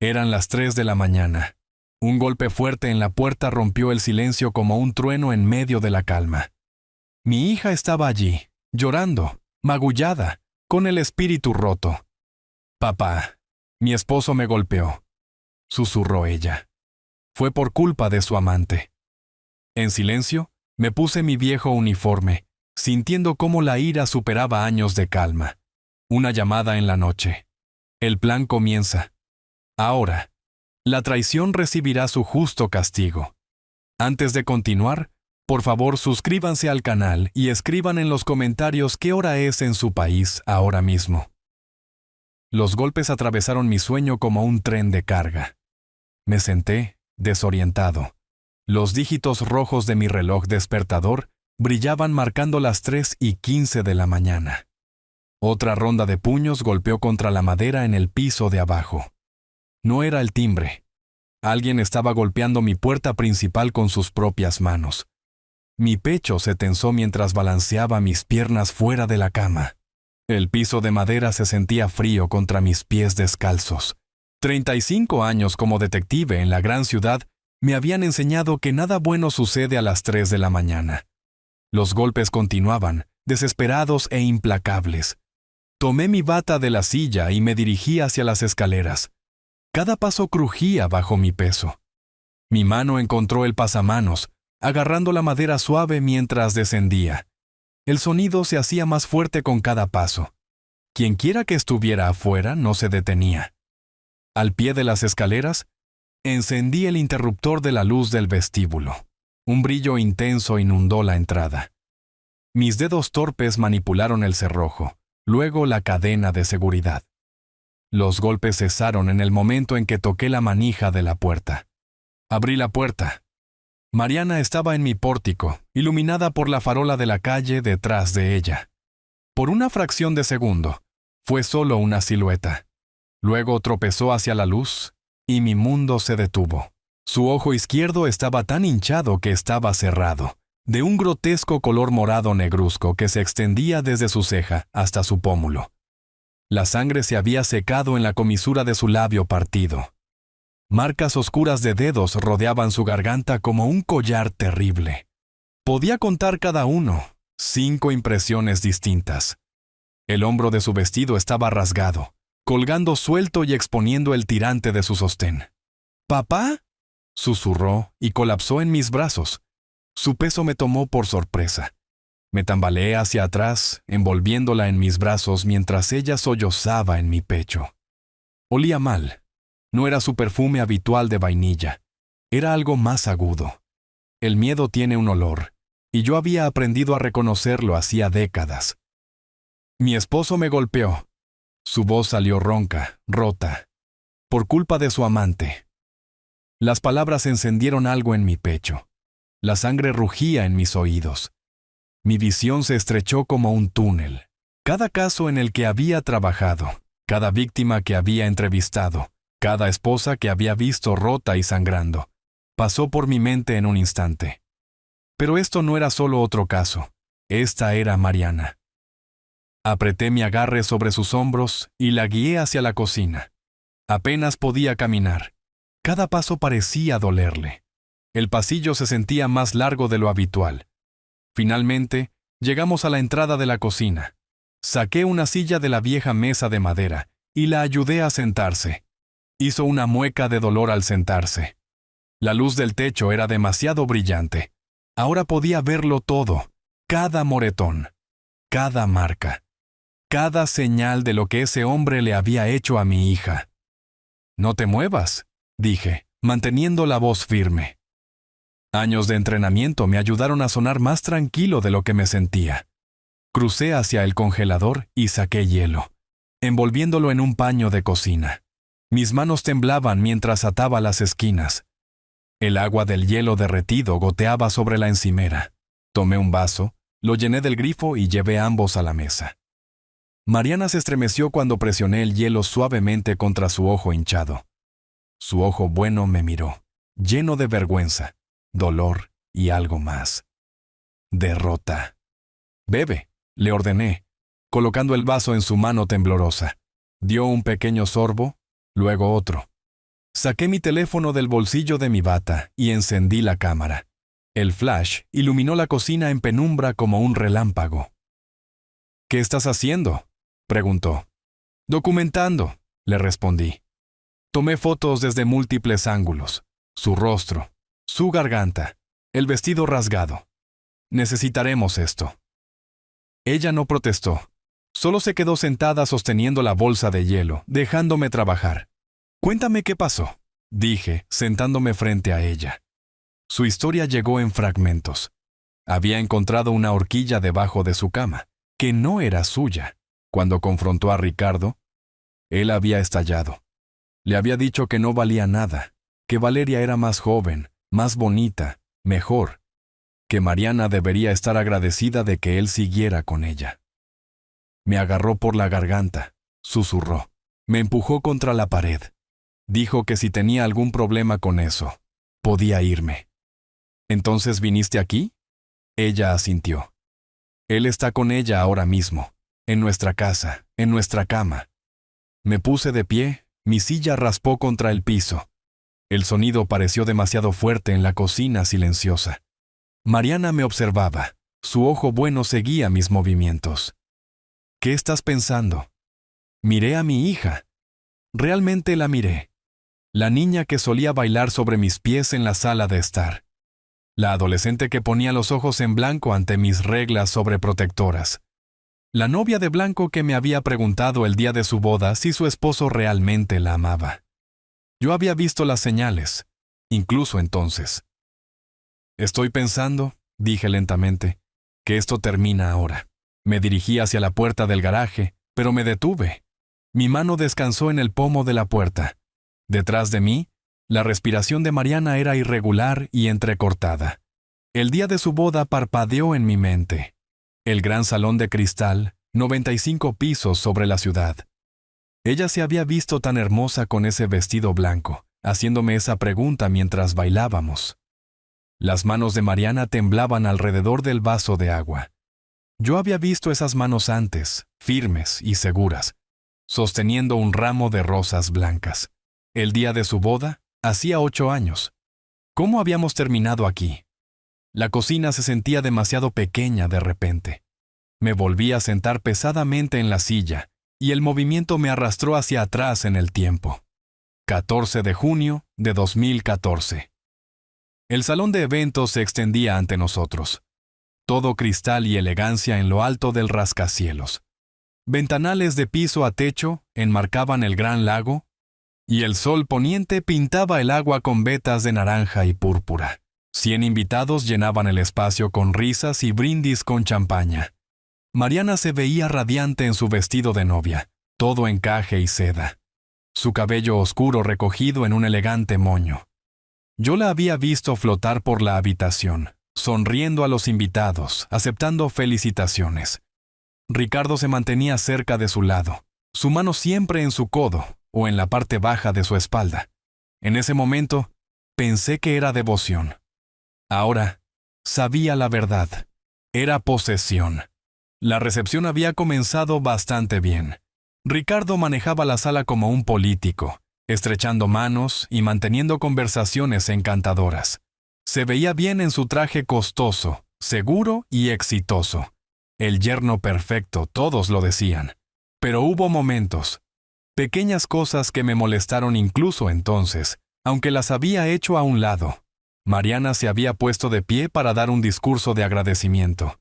Eran las 3 de la mañana. Un golpe fuerte en la puerta rompió el silencio como un trueno en medio de la calma. Mi hija estaba allí, llorando, magullada, con el espíritu roto. «Papá, mi esposo me golpeó», susurró ella. «Fue por culpa de su amante». En silencio, me puse mi viejo uniforme, sintiendo cómo la ira superaba años de calma. Una llamada en la noche. El plan comienza. Ahora, la traición recibirá su justo castigo. Antes de continuar, por favor suscríbanse al canal y escriban en los comentarios qué hora es en su país ahora mismo. Los golpes atravesaron mi sueño como un tren de carga. Me senté, desorientado. Los dígitos rojos de mi reloj despertador brillaban marcando las 3:15 de la mañana. Otra ronda de puños golpeó contra la madera en el piso de abajo. No era el timbre. Alguien estaba golpeando mi puerta principal con sus propias manos. Mi pecho se tensó mientras balanceaba mis piernas fuera de la cama. El piso de madera se sentía frío contra mis pies descalzos. 35 años como detective en la gran ciudad me habían enseñado que nada bueno sucede a las 3 de la mañana. Los golpes continuaban, desesperados e implacables. Tomé mi bata de la silla y me dirigí hacia las escaleras. Cada paso crujía bajo mi peso. Mi mano encontró el pasamanos, agarrando la madera suave mientras descendía. El sonido se hacía más fuerte con cada paso. Quienquiera que estuviera afuera no se detenía. Al pie de las escaleras, encendí el interruptor de la luz del vestíbulo. Un brillo intenso inundó la entrada. Mis dedos torpes manipularon el cerrojo, luego la cadena de seguridad. Los golpes cesaron en el momento en que toqué la manija de la puerta. Abrí la puerta. Mariana estaba en mi pórtico, iluminada por la farola de la calle detrás de ella. Por una fracción de segundo, fue solo una silueta. Luego tropezó hacia la luz, y mi mundo se detuvo. Su ojo izquierdo estaba tan hinchado que estaba cerrado, de un grotesco color morado negruzco que se extendía desde su ceja hasta su pómulo. La sangre se había secado en la comisura de su labio partido. Marcas oscuras de dedos rodeaban su garganta como un collar terrible. Podía contar cada uno, 5 impresiones distintas. El hombro de su vestido estaba rasgado, colgando suelto y exponiendo el tirante de su sostén. «¿Papá?», susurró y colapsó en mis brazos. Su peso me tomó por sorpresa. Me tambaleé hacia atrás, envolviéndola en mis brazos mientras ella sollozaba en mi pecho. Olía mal. No era su perfume habitual de vainilla. Era algo más agudo. El miedo tiene un olor, y yo había aprendido a reconocerlo hacía décadas. «Mi esposo me golpeó». Su voz salió ronca, rota, por culpa de su amante. Las palabras encendieron algo en mi pecho. La sangre rugía en mis oídos. Mi visión se estrechó como un túnel. Cada caso en el que había trabajado, cada víctima que había entrevistado, cada esposa que había visto rota y sangrando, pasó por mi mente en un instante. Pero esto no era solo otro caso. Esta era Mariana. Apreté mi agarre sobre sus hombros y la guié hacia la cocina. Apenas podía caminar. Cada paso parecía dolerle. El pasillo se sentía más largo de lo habitual. Finalmente, llegamos a la entrada de la cocina. Saqué una silla de la vieja mesa de madera y la ayudé a sentarse. Hizo una mueca de dolor al sentarse. La luz del techo era demasiado brillante. Ahora podía verlo todo, cada moretón, cada marca, cada señal de lo que ese hombre le había hecho a mi hija. «No te muevas», dije, manteniendo la voz firme. Años de entrenamiento me ayudaron a sonar más tranquilo de lo que me sentía. Crucé hacia el congelador y saqué hielo, envolviéndolo en un paño de cocina. Mis manos temblaban mientras ataba las esquinas. El agua del hielo derretido goteaba sobre la encimera. Tomé un vaso, lo llené del grifo y llevé ambos a la mesa. Mariana se estremeció cuando presioné el hielo suavemente contra su ojo hinchado. Su ojo bueno me miró, lleno de vergüenza, dolor y algo más. Derrota. «Bebe», le ordené, colocando el vaso en su mano temblorosa. Dio un pequeño sorbo, luego otro. Saqué mi teléfono del bolsillo de mi bata y encendí la cámara. El flash iluminó la cocina en penumbra como un relámpago. «¿Qué estás haciendo?», preguntó. «Documentando», le respondí. Tomé fotos desde múltiples ángulos. Su rostro, su garganta, el vestido rasgado. «Necesitaremos esto». Ella no protestó. Solo se quedó sentada sosteniendo la bolsa de hielo, dejándome trabajar. «Cuéntame qué pasó», dije, sentándome frente a ella. Su historia llegó en fragmentos. Había encontrado una horquilla debajo de su cama, que no era suya. Cuando confrontó a Ricardo, él había estallado. Le había dicho que no valía nada, que Valeria era más joven, más bonita, mejor, que Mariana debería estar agradecida de que él siguiera con ella. Me agarró por la garganta, susurró, me empujó contra la pared. Dijo que si tenía algún problema con eso, podía irme. «¿Entonces viniste aquí?», ella asintió. «Él está con ella ahora mismo, en nuestra casa, en nuestra cama». Me puse de pie, mi silla raspó contra el piso. El sonido pareció demasiado fuerte en la cocina silenciosa. Mariana me observaba, su ojo bueno seguía mis movimientos. «¿Qué estás pensando?». Miré a mi hija. Realmente la miré. La niña que solía bailar sobre mis pies en la sala de estar. La adolescente que ponía los ojos en blanco ante mis reglas sobreprotectoras. La novia de blanco que me había preguntado el día de su boda si su esposo realmente la amaba. Yo había visto las señales, incluso entonces. «Estoy pensando», dije lentamente, «que esto termina ahora». Me dirigí hacia la puerta del garaje, pero me detuve. Mi mano descansó en el pomo de la puerta. Detrás de mí, la respiración de Mariana era irregular y entrecortada. El día de su boda parpadeó en mi mente. El gran salón de cristal, 95 pisos sobre la ciudad. Ella se había visto tan hermosa con ese vestido blanco, haciéndome esa pregunta mientras bailábamos. Las manos de Mariana temblaban alrededor del vaso de agua. Yo había visto esas manos antes, firmes y seguras, sosteniendo un ramo de rosas blancas. El día de su boda, hacía 8 años. ¿Cómo habíamos terminado aquí? La cocina se sentía demasiado pequeña de repente. Me volví a sentar pesadamente en la silla, y el movimiento me arrastró hacia atrás en el tiempo. 14 de junio de 2014. El salón de eventos se extendía ante nosotros. Todo cristal y elegancia en lo alto del rascacielos. Ventanales de piso a techo enmarcaban el gran lago, y el sol poniente pintaba el agua con vetas de naranja y púrpura. 100 invitados llenaban el espacio con risas y brindis con champaña. Mariana se veía radiante en su vestido de novia, todo encaje y seda. Su cabello oscuro recogido en un elegante moño. Yo la había visto flotar por la habitación, sonriendo a los invitados, aceptando felicitaciones. Ricardo se mantenía cerca de su lado, su mano siempre en su codo o en la parte baja de su espalda. En ese momento, pensé que era devoción. Ahora, sabía la verdad. Era posesión. La recepción había comenzado bastante bien. Ricardo manejaba la sala como un político, estrechando manos y manteniendo conversaciones encantadoras. Se veía bien en su traje costoso, seguro y exitoso. El yerno perfecto, todos lo decían. Pero hubo momentos, pequeñas cosas que me molestaron incluso entonces, aunque las había hecho a un lado. Mariana se había puesto de pie para dar un discurso de agradecimiento.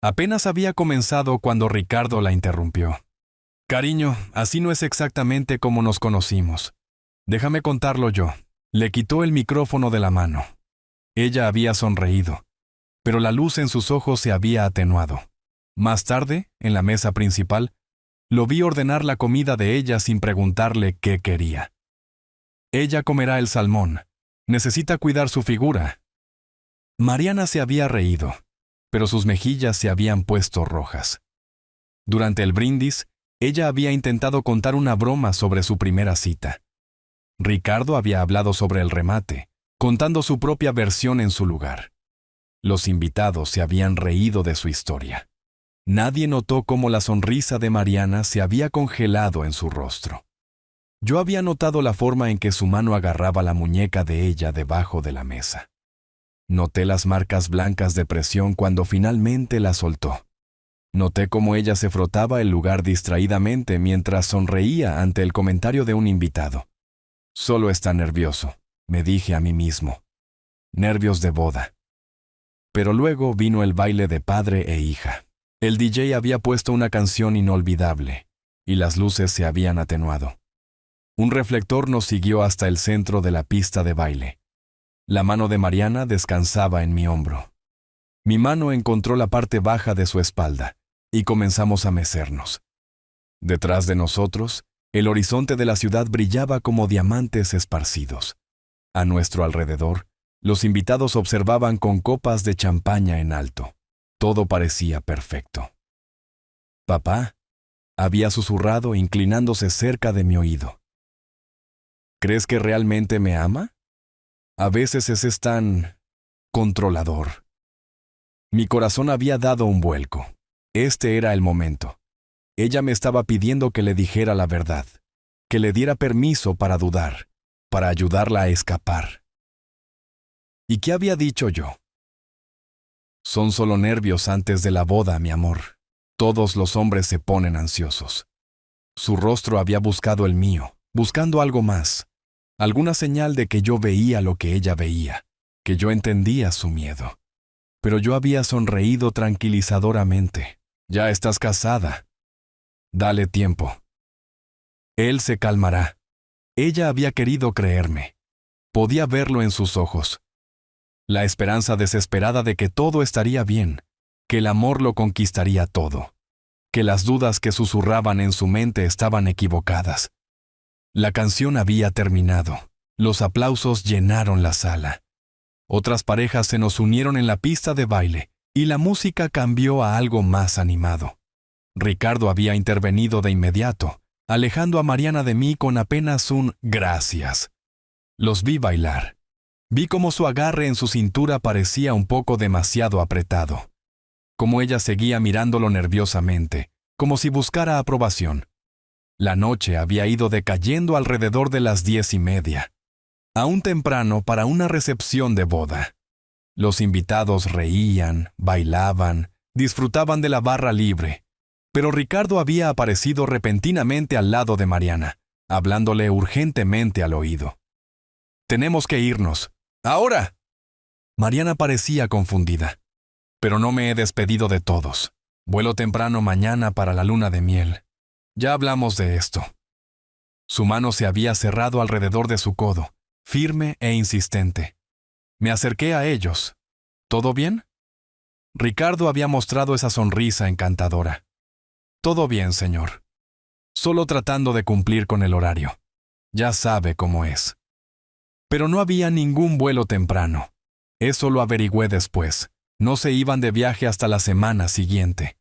Apenas había comenzado cuando Ricardo la interrumpió. «Cariño, así no es exactamente como nos conocimos. Déjame contarlo yo». Le quitó el micrófono de la mano. Ella había sonreído, pero la luz en sus ojos se había atenuado. Más tarde, en la mesa principal, lo vi ordenar la comida de ella sin preguntarle qué quería. «Ella comerá el salmón. Necesita cuidar su figura». Mariana se había reído, pero sus mejillas se habían puesto rojas. Durante el brindis, ella había intentado contar una broma sobre su primera cita. Ricardo había hablado sobre el remate, contando su propia versión en su lugar. Los invitados se habían reído de su historia. Nadie notó cómo la sonrisa de Mariana se había congelado en su rostro. Yo había notado la forma en que su mano agarraba la muñeca de ella debajo de la mesa. Noté las marcas blancas de presión cuando finalmente la soltó. Noté cómo ella se frotaba el lugar distraídamente mientras sonreía ante el comentario de un invitado. Solo está nervioso, me dije a mí mismo. Nervios de boda. Pero luego vino el baile de padre e hija. El DJ había puesto una canción inolvidable, y las luces se habían atenuado. Un reflector nos siguió hasta el centro de la pista de baile. La mano de Mariana descansaba en mi hombro. Mi mano encontró la parte baja de su espalda, y comenzamos a mecernos. Detrás de nosotros, el horizonte de la ciudad brillaba como diamantes esparcidos. A nuestro alrededor, los invitados observaban con copas de champaña en alto. Todo parecía perfecto. «Papá», había susurrado inclinándose cerca de mi oído. «¿Crees que realmente me ama? A veces es tan controlador». Mi corazón había dado un vuelco. Este era el momento. Ella me estaba pidiendo que le dijera la verdad, que le diera permiso para dudar, para ayudarla a escapar. ¿Y qué había dicho yo? Son solo nervios antes de la boda, mi amor. Todos los hombres se ponen ansiosos. Su rostro había buscado el mío, buscando algo más, alguna señal de que yo veía lo que ella veía, que yo entendía su miedo. Pero yo había sonreído tranquilizadoramente. «Ya estás casada. Dale tiempo. Él se calmará». Ella había querido creerme. Podía verlo en sus ojos. La esperanza desesperada de que todo estaría bien, que el amor lo conquistaría todo, que las dudas que susurraban en su mente estaban equivocadas. La canción había terminado. Los aplausos llenaron la sala. Otras parejas se nos unieron en la pista de baile, y la música cambió a algo más animado. Ricardo había intervenido de inmediato, alejando a Mariana de mí con apenas un «gracias». Los vi bailar. Vi cómo su agarre en su cintura parecía un poco demasiado apretado. Cómo ella seguía mirándolo nerviosamente, como si buscara aprobación. La noche había ido decayendo alrededor de las 10:30. Aún temprano para una recepción de boda. Los invitados reían, bailaban, disfrutaban de la barra libre. Pero Ricardo había aparecido repentinamente al lado de Mariana, hablándole urgentemente al oído. «Tenemos que irnos. ¡Ahora!». Mariana parecía confundida. «Pero no me he despedido de todos. Vuelo temprano mañana para la luna de miel. Ya hablamos de esto». Su mano se había cerrado alrededor de su codo, firme e insistente. Me acerqué a ellos. «¿Todo bien?». Ricardo había mostrado esa sonrisa encantadora. «Todo bien, señor. Solo tratando de cumplir con el horario. Ya sabe cómo es». Pero no había ningún vuelo temprano. Eso lo averigüé después. No se iban de viaje hasta la semana siguiente.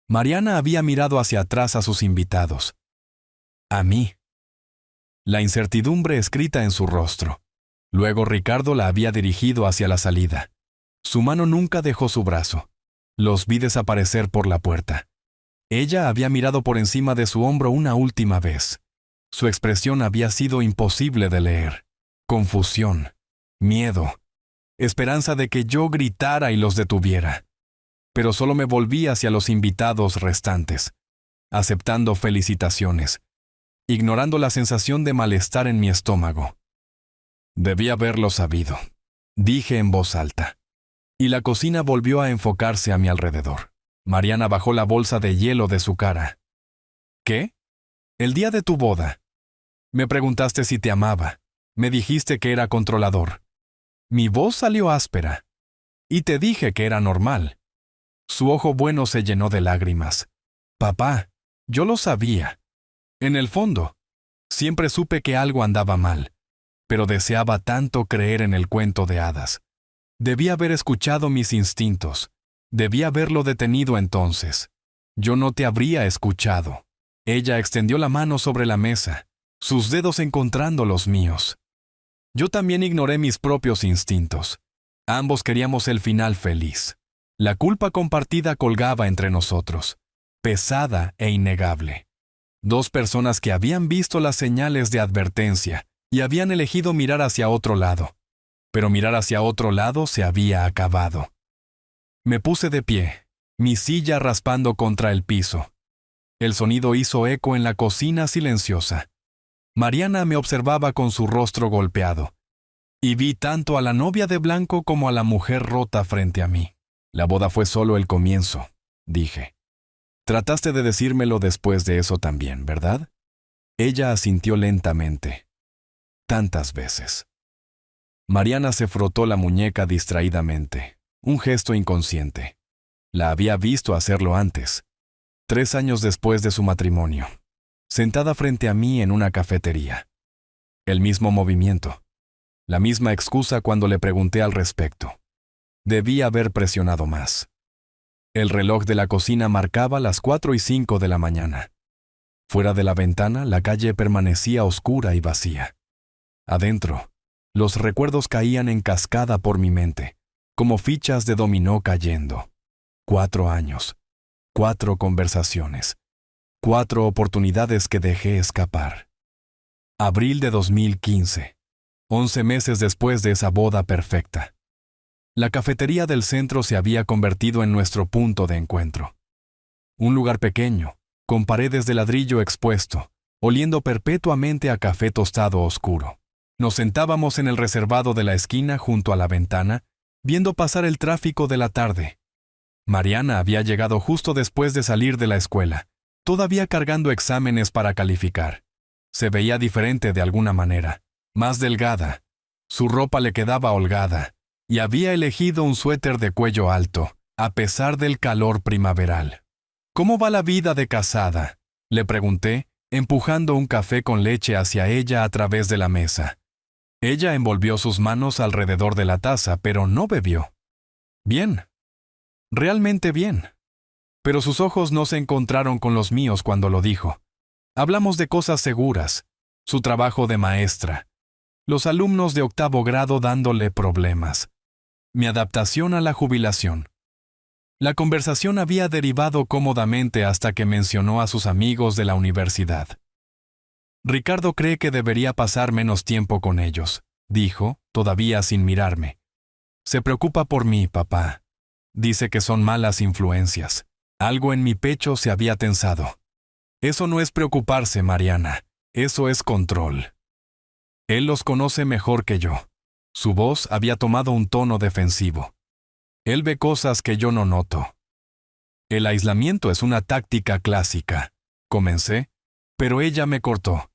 Mariana había mirado hacia atrás a sus invitados. A mí. La incertidumbre escrita en su rostro. Luego Ricardo la había dirigido hacia la salida. Su mano nunca dejó su brazo. Los vi desaparecer por la puerta. Ella había mirado por encima de su hombro una última vez. Su expresión había sido imposible de leer. Confusión, miedo, esperanza de que yo gritara y los detuviera. Pero solo me volví hacia los invitados restantes, aceptando felicitaciones, ignorando la sensación de malestar en mi estómago. Debí haberlo sabido, dije en voz alta. Y la cocina volvió a enfocarse a mi alrededor. Mariana bajó la bolsa de hielo de su cara. «¿Qué? El día de tu boda. Me preguntaste si te amaba. Me dijiste que era controlador. Mi voz salió áspera. Y te dije que era normal». Su ojo bueno se llenó de lágrimas. «Papá, yo lo sabía. En el fondo, siempre supe que algo andaba mal, pero deseaba tanto creer en el cuento de hadas. Debí haber escuchado mis instintos. Debí haberlo detenido entonces. Yo no te habría escuchado». Ella extendió la mano sobre la mesa, sus dedos encontrando los míos. Yo también ignoré mis propios instintos. Ambos queríamos el final feliz. La culpa compartida colgaba entre nosotros, pesada e innegable. Dos personas que habían visto las señales de advertencia y habían elegido mirar hacia otro lado. Pero mirar hacia otro lado se había acabado. Me puse de pie, mi silla raspando contra el piso. El sonido hizo eco en la cocina silenciosa. Mariana me observaba con su rostro golpeado, y vi tanto a la novia de blanco como a la mujer rota frente a mí. La boda fue solo el comienzo, dije. Trataste de decírmelo después de eso también, ¿verdad? Ella asintió lentamente. Tantas veces. Mariana se frotó la muñeca distraídamente, un gesto inconsciente. La había visto hacerlo antes, 3 años después de su matrimonio, sentada frente a mí en una cafetería. El mismo movimiento, la misma excusa cuando le pregunté al respecto. Debí haber presionado más. El reloj de la cocina marcaba las 4:05 de la mañana. Fuera de la ventana, la calle permanecía oscura y vacía. Adentro, los recuerdos caían en cascada por mi mente, como fichas de dominó cayendo. 4 años, 4 conversaciones, 4 oportunidades que dejé escapar. Abril de 2015, 11 meses después de esa boda perfecta. La cafetería del centro se había convertido en nuestro punto de encuentro. Un lugar pequeño, con paredes de ladrillo expuesto, oliendo perpetuamente a café tostado oscuro. Nos sentábamos en el reservado de la esquina junto a la ventana, viendo pasar el tráfico de la tarde. Mariana había llegado justo después de salir de la escuela, todavía cargando exámenes para calificar. Se veía diferente de alguna manera, más delgada. Su ropa le quedaba holgada, y había elegido un suéter de cuello alto, a pesar del calor primaveral. ¿Cómo va la vida de casada?, le pregunté, empujando un café con leche hacia ella a través de la mesa. Ella envolvió sus manos alrededor de la taza, pero no bebió. Bien. Realmente bien. Pero sus ojos no se encontraron con los míos cuando lo dijo. Hablamos de cosas seguras, su trabajo de maestra, los alumnos de 8º grado dándole problemas, mi adaptación a la jubilación. La conversación había derivado cómodamente hasta que mencionó a sus amigos de la universidad. Ricardo cree que debería pasar menos tiempo con ellos, dijo, todavía sin mirarme. Se preocupa por mí, papá. Dice que son malas influencias. Algo en mi pecho se había tensado. Eso no es preocuparse, Mariana. Eso es control. Él los conoce mejor que yo. Su voz había tomado un tono defensivo. Él ve cosas que yo no noto. El aislamiento es una táctica clásica. Comencé, pero ella me cortó.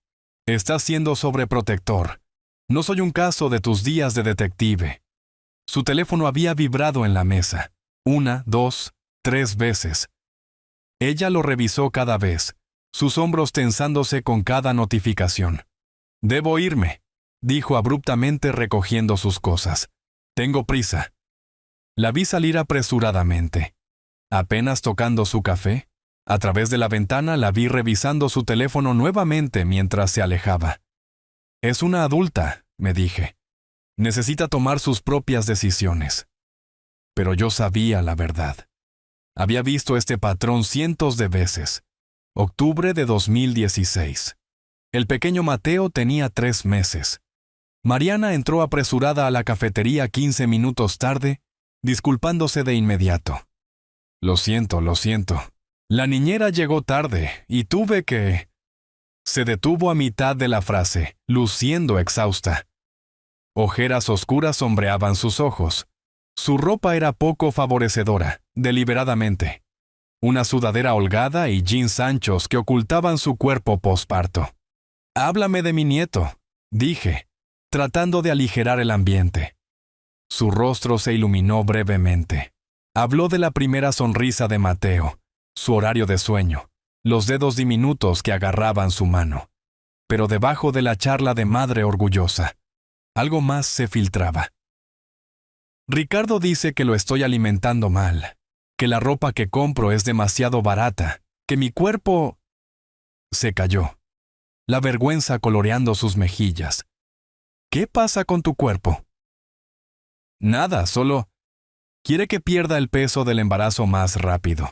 Estás siendo sobreprotector. No soy un caso de tus días de detective. Su teléfono había vibrado en la mesa. 1, 2, 3 veces. Ella lo revisó cada vez, sus hombros tensándose con cada notificación. Debo irme, dijo abruptamente recogiendo sus cosas. Tengo prisa. La vi salir apresuradamente. Apenas tocando su café, a través de la ventana la vi revisando su teléfono nuevamente mientras se alejaba. Es una adulta, me dije. Necesita tomar sus propias decisiones. Pero yo sabía la verdad. Había visto este patrón cientos de veces. Octubre de 2016. El pequeño Mateo tenía 3 meses. Mariana entró apresurada a la cafetería 15 minutos tarde, disculpándose de inmediato. Lo siento. La niñera llegó tarde y tuve que... Se detuvo a mitad de la frase, luciendo exhausta. Ojeras oscuras sombreaban sus ojos. Su ropa era poco favorecedora, deliberadamente. Una sudadera holgada y jeans anchos que ocultaban su cuerpo posparto. Háblame de mi nieto, dije, tratando de aligerar el ambiente. Su rostro se iluminó brevemente. Habló de la primera sonrisa de Mateo, su horario de sueño, los dedos diminutos que agarraban su mano. Pero debajo de la charla de madre orgullosa, algo más se filtraba. Ricardo dice que lo estoy alimentando mal, que la ropa que compro es demasiado barata, que mi cuerpo... Se calló, la vergüenza coloreando sus mejillas. ¿Qué pasa con tu cuerpo? Nada, solo... Quiere que pierda el peso del embarazo más rápido.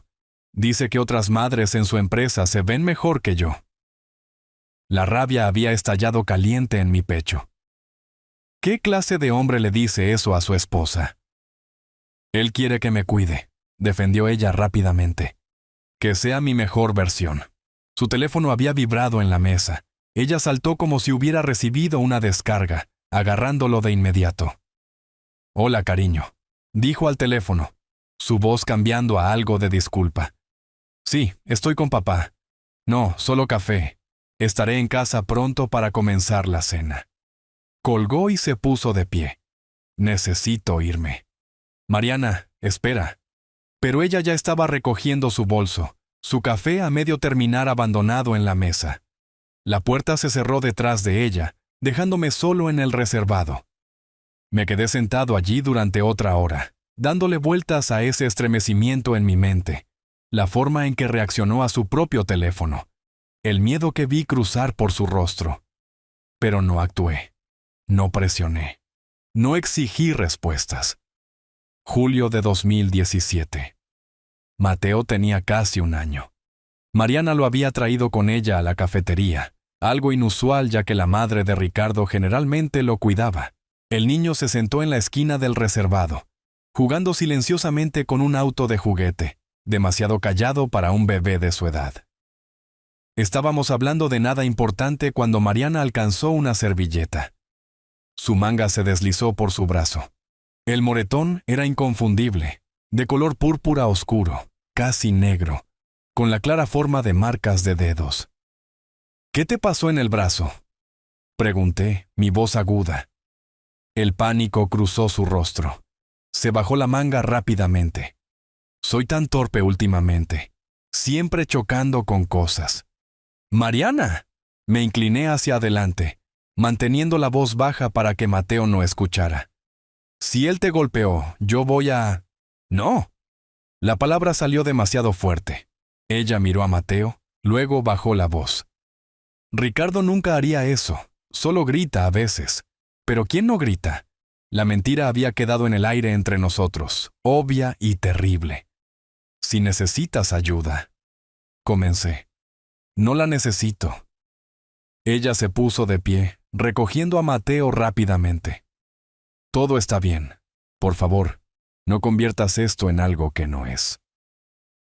Dice que otras madres en su empresa se ven mejor que yo. La rabia había estallado caliente en mi pecho. ¿Qué clase de hombre le dice eso a su esposa? Él quiere que me cuide, defendió ella rápidamente. Que sea mi mejor versión. Su teléfono había vibrado en la mesa. Ella saltó como si hubiera recibido una descarga, agarrándolo de inmediato. Hola, cariño, dijo al teléfono, su voz cambiando a algo de disculpa. Sí, estoy con papá. No, solo café. Estaré en casa pronto para comenzar la cena. Colgó y se puso de pie. Necesito irme. Mariana, espera. Pero ella ya estaba recogiendo su bolso, su café a medio terminar abandonado en la mesa. La puerta se cerró detrás de ella, dejándome solo en el reservado. Me quedé sentado allí durante otra hora, dándole vueltas a ese estremecimiento en mi mente, la forma en que reaccionó a su propio teléfono, el miedo que vi cruzar por su rostro. Pero no actué, no presioné, no exigí respuestas. Julio de 2017. Mateo tenía casi un año. Mariana lo había traído con ella a la cafetería, algo inusual ya que la madre de Ricardo generalmente lo cuidaba. El niño se sentó en la esquina del reservado, jugando silenciosamente con un auto de juguete, demasiado callado para un bebé de su edad. Estábamos hablando de nada importante cuando Mariana alcanzó una servilleta. Su manga se deslizó por su brazo. El moretón era inconfundible, de color púrpura oscuro, casi negro, con la clara forma de marcas de dedos. ¿Qué te pasó en el brazo?, pregunté, mi voz aguda. El pánico cruzó su rostro. Se bajó la manga rápidamente. Soy tan torpe últimamente, siempre chocando con cosas. ¡Mariana! Me incliné hacia adelante, manteniendo la voz baja para que Mateo no escuchara. Si él te golpeó, yo voy a... ¡No! La palabra salió demasiado fuerte. Ella miró a Mateo, luego bajó la voz. Ricardo nunca haría eso, solo grita a veces. Pero ¿quién no grita? La mentira había quedado en el aire entre nosotros, obvia y terrible. Si necesitas ayuda, comencé. No la necesito. Ella se puso de pie, recogiendo a Mateo rápidamente. Todo está bien. Por favor, no conviertas esto en algo que no es.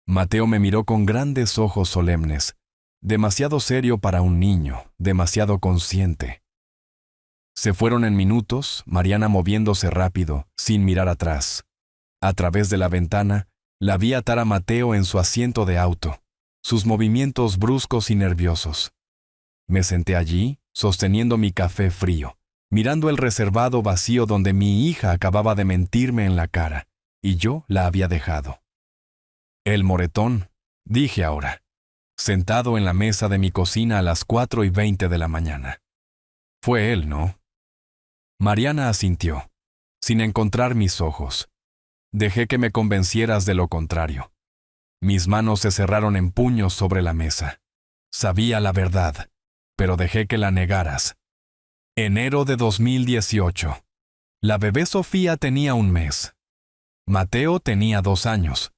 Mateo me miró con grandes ojos solemnes, demasiado serio para un niño, demasiado consciente. Se fueron en minutos, Mariana moviéndose rápido, sin mirar atrás. A través de la ventana, la vi atar a Mateo en su asiento de auto, sus movimientos bruscos y nerviosos. Me senté allí, sosteniendo mi café frío, mirando el reservado vacío donde mi hija acababa de mentirme en la cara, y yo la había dejado. El moretón, dije ahora, sentado en la mesa de mi cocina a las 4:20 de la mañana. Fue él, ¿no? Mariana asintió, sin encontrar mis ojos. Dejé que me convencieras de lo contrario. Mis manos se cerraron en puños sobre la mesa. Sabía la verdad, pero dejé que la negaras. Enero de 2018. La bebé Sofía tenía 1 mes. Mateo tenía 2 años.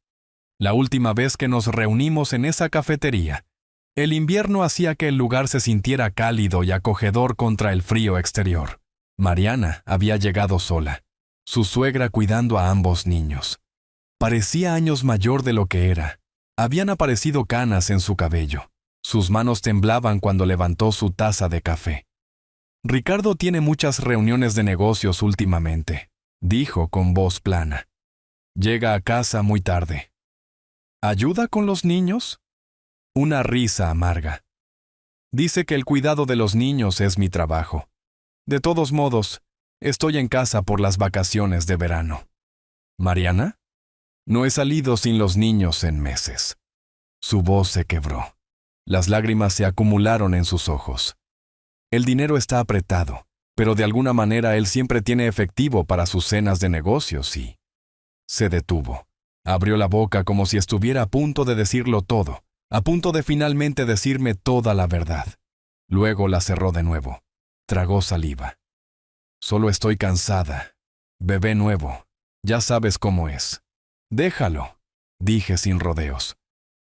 La última vez que nos reunimos en esa cafetería, el invierno hacía que el lugar se sintiera cálido y acogedor contra el frío exterior. Mariana había llegado sola, su suegra cuidando a ambos niños. Parecía años mayor de lo que era. Habían aparecido canas en su cabello. Sus manos temblaban cuando levantó su taza de café. Ricardo tiene muchas reuniones de negocios últimamente, dijo con voz plana. Llega a casa muy tarde. ¿Ayuda con los niños? Una risa amarga. Dice que el cuidado de los niños es mi trabajo. De todos modos, estoy en casa por las vacaciones de verano. ¿Mariana? No he salido sin los niños en meses. Su voz se quebró. Las lágrimas se acumularon en sus ojos. El dinero está apretado, pero de alguna manera él siempre tiene efectivo para sus cenas de negocios y... Se detuvo. Abrió la boca como si estuviera a punto de decirlo todo, a punto de finalmente decirme toda la verdad. Luego la cerró de nuevo. Tragó saliva. Solo estoy cansada. Bebé nuevo. Ya sabes cómo es. Déjalo, dije sin rodeos.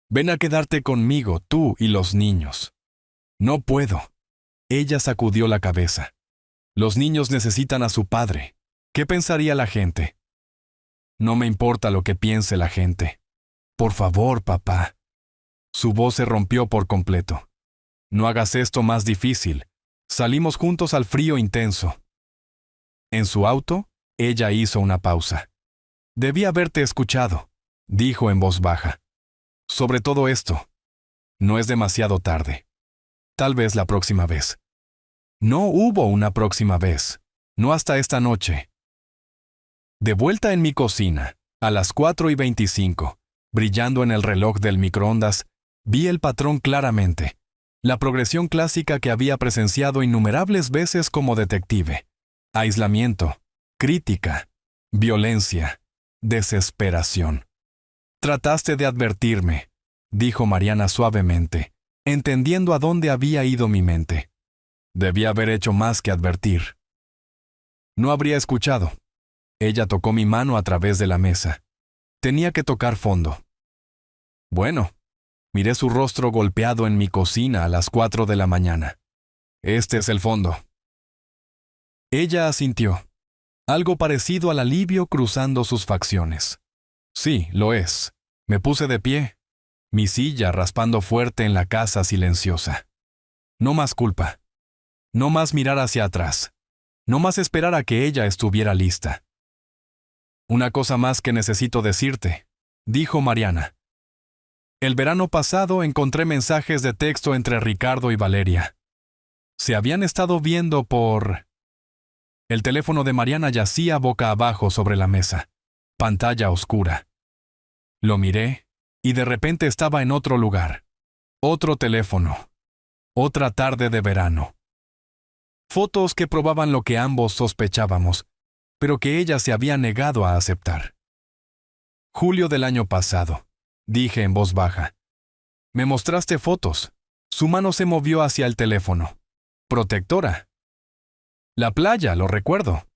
Ven a quedarte conmigo, tú y los niños. No puedo. Ella sacudió la cabeza. Los niños necesitan a su padre. ¿Qué pensaría la gente? No me importa lo que piense la gente. Por favor, papá. Su voz se rompió por completo. No hagas esto más difícil. Salimos juntos al frío intenso. En su auto, ella hizo una pausa. Debí haberte escuchado, dijo en voz baja. Sobre todo esto. No es demasiado tarde. Tal vez la próxima vez. No hubo una próxima vez. No hasta esta noche. De vuelta en mi cocina, a las 4:25, brillando en el reloj del microondas, vi el patrón claramente. La progresión clásica que había presenciado innumerables veces como detective. Aislamiento, crítica, violencia, desesperación. Trataste de advertirme, dijo Mariana suavemente, entendiendo a dónde había ido mi mente. Debí haber hecho más que advertir. No habría escuchado. Ella tocó mi mano a través de la mesa. Tenía que tocar fondo. Bueno, miré su rostro golpeado en mi cocina a las 4 de la mañana. Este es el fondo. Ella asintió. Algo parecido al alivio cruzando sus facciones. Sí, lo es. Me puse de pie. Mi silla raspando fuerte en la casa silenciosa. No más culpa. No más mirar hacia atrás. No más esperar a que ella estuviera lista. Una cosa más que necesito decirte, dijo Mariana. El verano pasado encontré mensajes de texto entre Ricardo y Valeria. Se habían estado viendo por... El teléfono de Mariana yacía boca abajo sobre la mesa. Pantalla oscura. Lo miré y de repente estaba en otro lugar. Otro teléfono. Otra tarde de verano. Fotos que probaban lo que ambos sospechábamos, pero que ella se había negado a aceptar. Julio del año pasado, dije en voz baja. Me mostraste fotos. Su mano se movió hacia el teléfono. Protectora. La playa, lo recuerdo.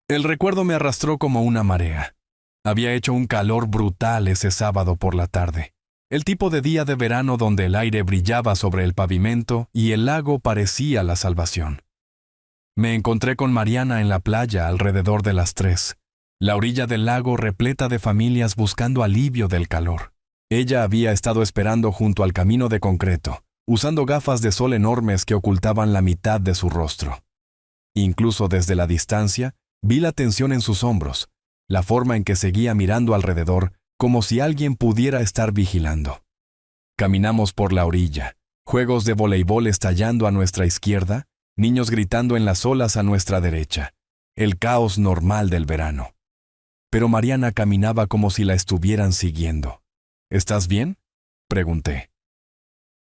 El recuerdo me arrastró como una marea. Había hecho un calor brutal ese sábado por la tarde. El tipo de día de verano donde el aire brillaba sobre el pavimento y el lago parecía la salvación. Me encontré con Mariana en la playa alrededor de las 3, la orilla del lago repleta de familias buscando alivio del calor. Ella había estado esperando junto al camino de concreto, usando gafas de sol enormes que ocultaban la mitad de su rostro. Incluso desde la distancia, vi la tensión en sus hombros, la forma en que seguía mirando alrededor, como si alguien pudiera estar vigilando. Caminamos por la orilla, juegos de voleibol estallando a nuestra izquierda, niños gritando en las olas a nuestra derecha, el caos normal del verano. Pero Mariana caminaba como si la estuvieran siguiendo. ¿Estás bien?, pregunté.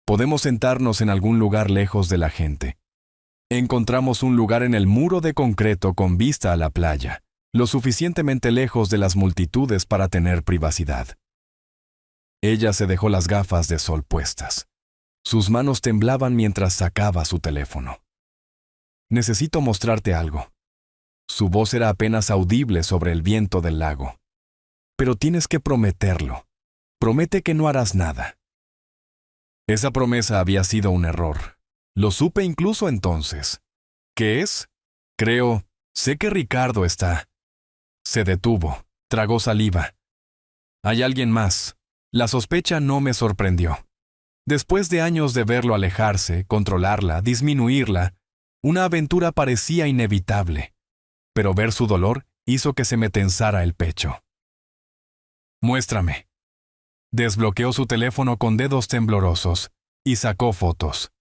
Podemos sentarnos en algún lugar lejos de la gente. Encontramos un lugar en el muro de concreto con vista a la playa, lo suficientemente lejos de las multitudes para tener privacidad. Ella se dejó las gafas de sol puestas. Sus manos temblaban mientras sacaba su teléfono. Necesito mostrarte algo. Su voz era apenas audible sobre el viento del lago. Pero tienes que prometerlo. Promete que no harás nada. Esa promesa había sido un error. Lo supe incluso entonces. ¿Qué es? Sé que Ricardo está. Se detuvo, tragó saliva. Hay alguien más. La sospecha no me sorprendió. Después de años de verlo alejarse, controlarla, disminuirla, una aventura parecía inevitable. Pero ver su dolor hizo que se me tensara el pecho. Muéstrame. Desbloqueó su teléfono con dedos temblorosos y sacó fotos.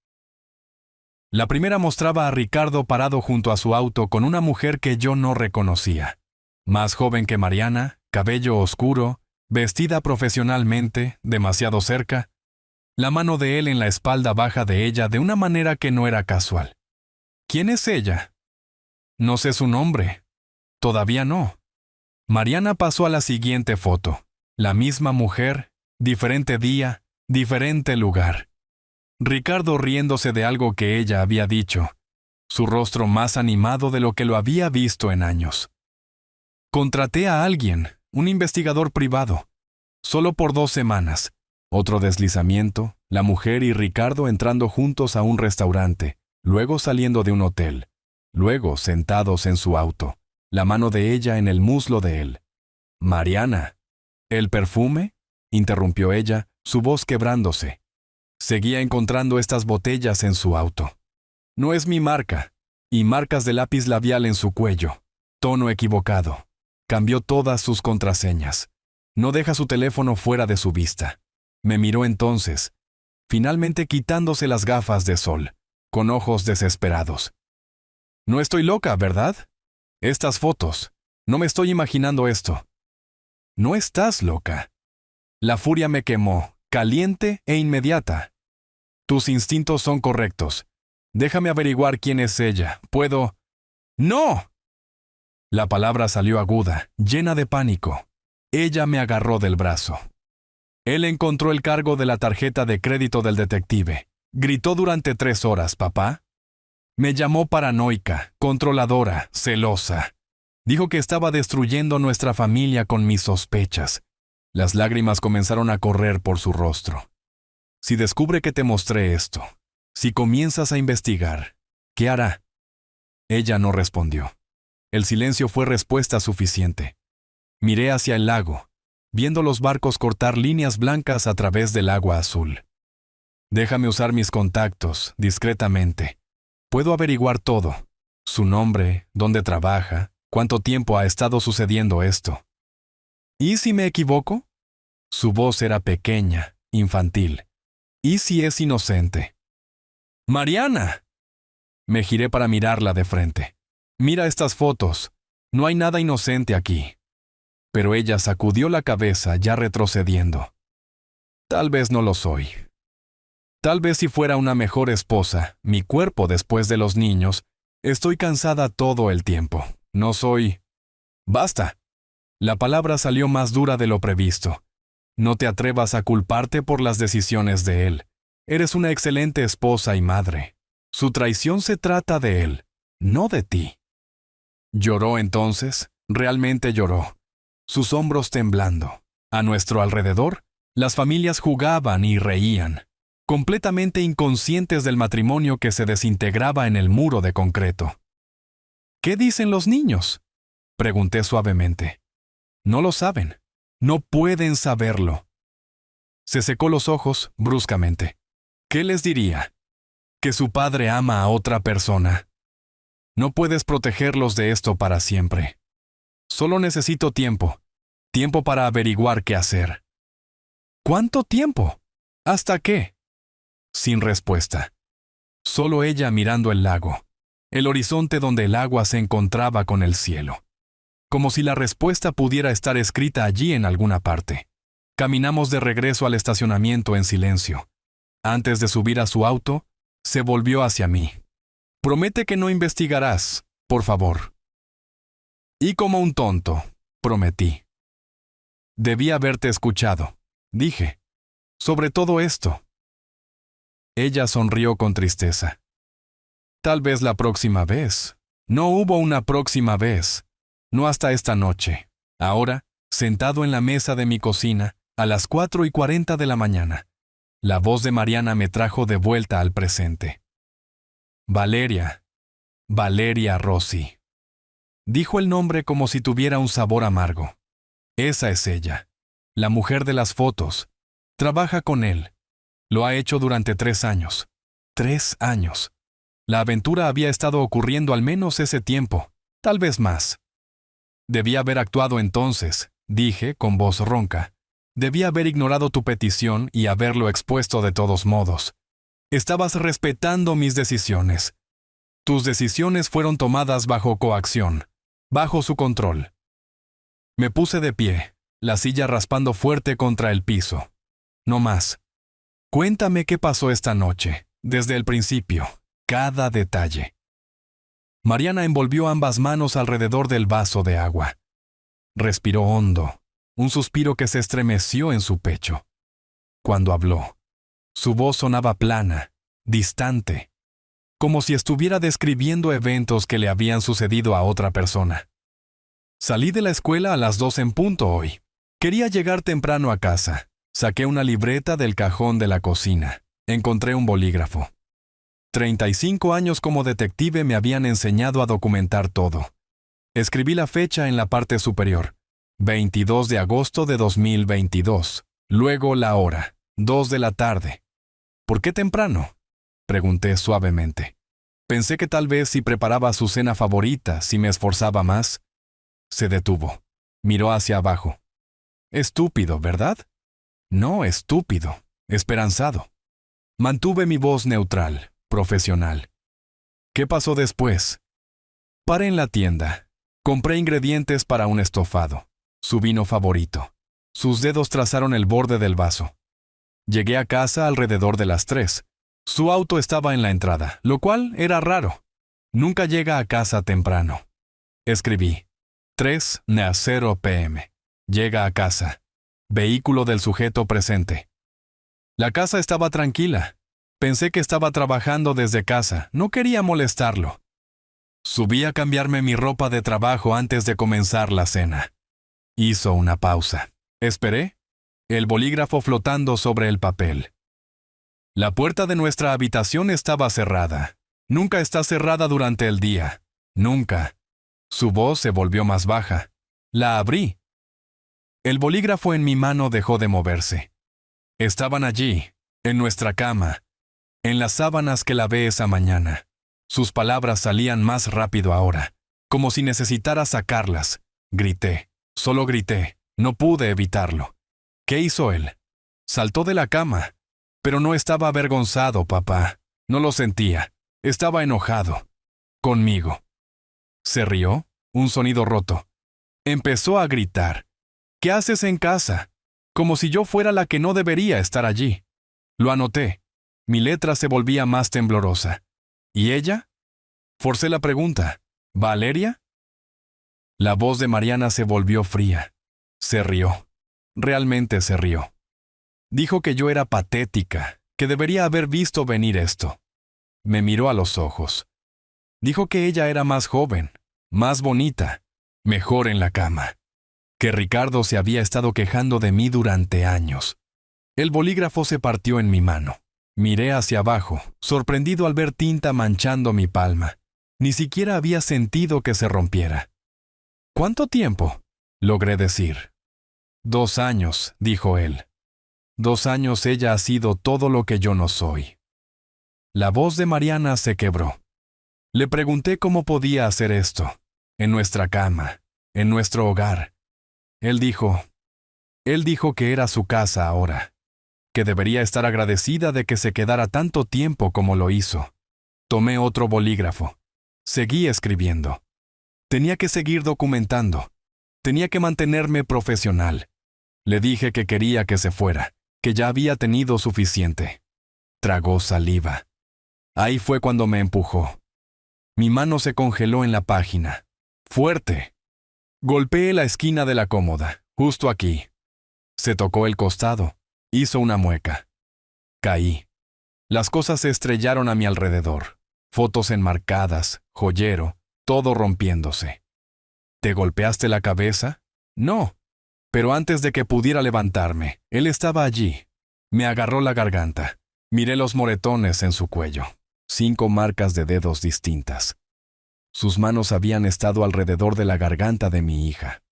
La primera mostraba a Ricardo parado junto a su auto con una mujer que yo no reconocía. Más joven que Mariana, cabello oscuro, vestida profesionalmente, demasiado cerca, la mano de él en la espalda baja de ella de una manera que no era casual. ¿Quién es ella? No sé su nombre. Todavía no. Mariana pasó a la siguiente foto. La misma mujer, diferente día, diferente lugar. Ricardo riéndose de algo que ella había dicho, su rostro más animado de lo que lo había visto en años. Contraté a alguien, un investigador privado, solo por 2 semanas. Otro deslizamiento, la mujer y Ricardo entrando juntos a un restaurante, luego saliendo de un hotel, luego sentados en su auto, la mano de ella en el muslo de él. «Mariana». «¿El perfume?», interrumpió ella, su voz quebrándose. Seguía encontrando estas botellas en su auto. «No es mi marca», y marcas de lápiz labial en su cuello. Tono equivocado. Cambió todas sus contraseñas. No deja su teléfono fuera de su vista. Me miró entonces, finalmente quitándose las gafas de sol, con ojos desesperados. «No estoy loca, ¿verdad? Estas fotos. No me estoy imaginando esto». «No estás loca». La furia me quemó, caliente e inmediata. «Tus instintos son correctos. Déjame averiguar quién es ella. Puedo...» «¡No!». La palabra salió aguda, llena de pánico. Ella me agarró del brazo. Él encontró el cargo de la tarjeta de crédito del detective. Gritó durante 3 horas, papá. Me llamó paranoica, controladora, celosa. Dijo que estaba destruyendo nuestra familia con mis sospechas. Las lágrimas comenzaron a correr por su rostro. «Si descubre que te mostré esto, si comienzas a investigar, ¿qué hará?». Ella no respondió. El silencio fue respuesta suficiente. Miré hacia el lago, viendo los barcos cortar líneas blancas a través del agua azul. «Déjame usar mis contactos, discretamente. Puedo averiguar todo. Su nombre, dónde trabaja, cuánto tiempo ha estado sucediendo esto». «¿Y si me equivoco?». Su voz era pequeña, infantil. «¿Y si es inocente?». «¡Mariana!». Me giré para mirarla de frente. «Mira estas fotos. No hay nada inocente aquí». Pero ella sacudió la cabeza, ya retrocediendo. «Tal vez no lo soy. Tal vez si fuera una mejor esposa, mi cuerpo después de los niños, estoy cansada todo el tiempo. No soy...». «Basta». La palabra salió más dura de lo previsto. «No te atrevas a culparte por las decisiones de él. Eres una excelente esposa y madre. Su traición se trata de él, no de ti». Lloró entonces, realmente lloró, sus hombros temblando. A nuestro alrededor, las familias jugaban y reían, completamente inconscientes del matrimonio que se desintegraba en el muro de concreto. «¿Qué dicen los niños?», pregunté suavemente. «No lo saben. No pueden saberlo». Se secó los ojos bruscamente. «¿Qué les diría? ¿Que su padre ama a otra persona? No puedes protegerlos de esto para siempre. Solo necesito tiempo. Tiempo para averiguar qué hacer». «¿Cuánto tiempo? ¿Hasta qué?». Sin respuesta. Solo ella mirando el lago, el horizonte donde el agua se encontraba con el cielo. Como si la respuesta pudiera estar escrita allí en alguna parte. Caminamos de regreso al estacionamiento en silencio. Antes de subir a su auto, se volvió hacia mí. «Promete que no investigarás, por favor». Y como un tonto, prometí. «Debí haberte escuchado», dije. «Sobre todo esto». Ella sonrió con tristeza. «Tal vez la próxima vez». No hubo una próxima vez. No hasta esta noche. Ahora, sentado en la mesa de mi cocina, a las 4:40 de la mañana, la voz de Mariana me trajo de vuelta al presente. «Valeria. Valeria Rossi». Dijo el nombre como si tuviera un sabor amargo. Esa es ella, la mujer de las fotos. Trabaja con él. Lo ha hecho durante 3 años. 3 años. La aventura había estado ocurriendo al menos ese tiempo, tal vez más. «Debí haber actuado entonces», dije con voz ronca. «Debí haber ignorado tu petición y haberlo expuesto de todos modos. Estabas respetando mis decisiones. Tus decisiones fueron tomadas bajo coacción, bajo su control». Me puse de pie, la silla raspando fuerte contra el piso. «No más. Cuéntame qué pasó esta noche, desde el principio, cada detalle». Mariana envolvió ambas manos alrededor del vaso de agua. Respiró hondo, un suspiro que se estremeció en su pecho. Cuando habló, su voz sonaba plana, distante, como si estuviera describiendo eventos que le habían sucedido a otra persona. «Salí de la escuela a las 2 en punto hoy. Quería llegar temprano a casa. Saqué una libreta del cajón de la cocina. Encontré un bolígrafo. 35 años como detective me habían enseñado a documentar todo. Escribí la fecha en la parte superior, 22 de agosto de 2022. Luego la hora, 2 de la tarde. ¿Por qué temprano?, pregunté suavemente. Pensé que tal vez si preparaba su cena favorita, si me esforzaba más. Se detuvo. Miró hacia abajo. Estúpido, ¿verdad? No, estúpido. Esperanzado. Mantuve mi voz neutral, profesional. ¿Qué pasó después? Paré en la tienda. Compré ingredientes para un estofado. Su vino favorito. Sus dedos trazaron el borde del vaso. Llegué a casa alrededor de las 3. Su auto estaba en la entrada, lo cual era raro. Nunca llega a casa temprano. Escribí. 3:00 p.m. Llega a casa. Vehículo del sujeto presente. La casa estaba tranquila. Pensé que estaba trabajando desde casa. No quería molestarlo. Subí a cambiarme mi ropa de trabajo antes de comenzar la cena. Hizo una pausa. Esperé. El bolígrafo flotando sobre el papel. La puerta de nuestra habitación estaba cerrada. Nunca está cerrada durante el día. Nunca. Su voz se volvió más baja. La abrí. El bolígrafo en mi mano dejó de moverse. Estaban allí, en nuestra cama, en las sábanas que lavé esa mañana. Sus palabras salían más rápido ahora, como si necesitara sacarlas. Grité, solo grité, no pude evitarlo. ¿Qué hizo él? Saltó de la cama, pero no estaba avergonzado, papá. No lo sentía. Estaba enojado. Conmigo. Se rió, un sonido roto. Empezó a gritar. ¿Qué haces en casa? Como si yo fuera la que no debería estar allí. Lo anoté. Mi letra se volvía más temblorosa. ¿Y ella? Forcé la pregunta. ¿Valeria? La voz de Mariana se volvió fría. Se rió. Realmente se rió. Dijo que yo era patética, que debería haber visto venir esto. Me miró a los ojos. Dijo que ella era más joven, más bonita, mejor en la cama. Que Ricardo se había estado quejando de mí durante años. El bolígrafo se partió en mi mano. Miré hacia abajo, sorprendido al ver tinta manchando mi palma. Ni siquiera había sentido que se rompiera. ¿Cuánto tiempo?, logré decir. 2 años, dijo él. 2 años ella ha sido todo lo que yo no soy. La voz de Mariana se quebró. Le pregunté cómo podía hacer esto, en nuestra cama, en nuestro hogar. Él dijo que era su casa ahora, que debería estar agradecida de que se quedara tanto tiempo como lo hizo. Tomé otro bolígrafo. Seguí escribiendo. Tenía que seguir documentando. Tenía que mantenerme profesional. Le dije que quería que se fuera, que ya había tenido suficiente. Tragó saliva. Ahí fue cuando me empujó. Mi mano se congeló en la página. Fuerte. Golpeé la esquina de la cómoda, justo aquí. Se tocó el costado. Hizo una mueca. Caí. Las cosas se estrellaron a mi alrededor. Fotos enmarcadas, joyero, todo rompiéndose. ¿Te golpeaste la cabeza? No. Pero antes de que pudiera levantarme, él estaba allí. Me agarró la garganta. Miré los moretones en su cuello. 5 marcas de dedos distintas. Sus manos habían estado alrededor de la garganta de mi hija.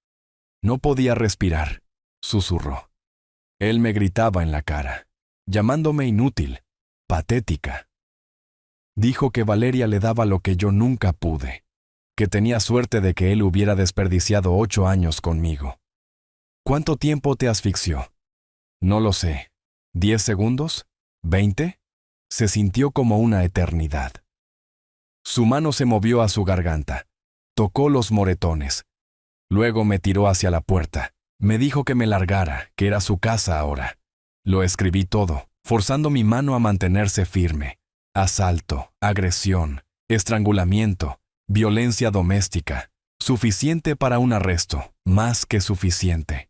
No podía respirar, susurró. Él me gritaba en la cara, llamándome inútil, patética. Dijo que Valeria le daba lo que yo nunca pude, que tenía suerte de que él hubiera desperdiciado 8 años conmigo. ¿Cuánto tiempo te asfixió? No lo sé. ¿10 segundos? ¿20? Se sintió como una eternidad. Su mano se movió a su garganta. Tocó los moretones. Luego me tiró hacia la puerta. Me dijo que me largara, que era su casa ahora. Lo escribí todo, forzando mi mano a mantenerse firme. Asalto, agresión, estrangulamiento, violencia doméstica. Suficiente para un arresto, más que suficiente.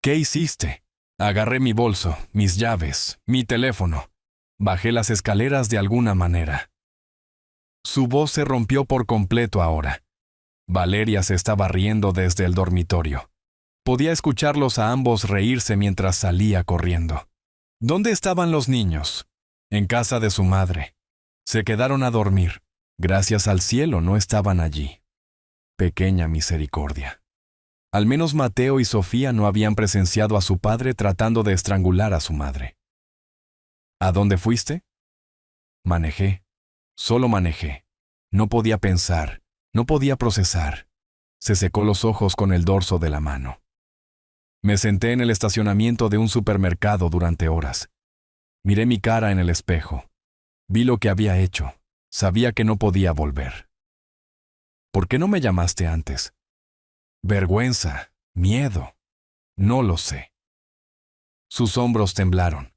¿Qué hiciste? Agarré mi bolso, mis llaves, mi teléfono. Bajé las escaleras de alguna manera. Su voz se rompió por completo ahora. Valeria se estaba riendo desde el dormitorio. Podía escucharlos a ambos reírse mientras salía corriendo. ¿Dónde estaban los niños? En casa de su madre. Se quedaron a dormir. Gracias al cielo no estaban allí. Pequeña misericordia. Al menos Mateo y Sofía no habían presenciado a su padre tratando de estrangular a su madre. ¿A dónde fuiste? Manejé. Solo manejé. No podía pensar, no podía procesar. Se secó los ojos con el dorso de la mano. Me senté en el estacionamiento de un supermercado durante horas. Miré mi cara en el espejo. Vi lo que había hecho. Sabía que no podía volver. ¿Por qué no me llamaste antes? Vergüenza, miedo. No lo sé. Sus hombros temblaron.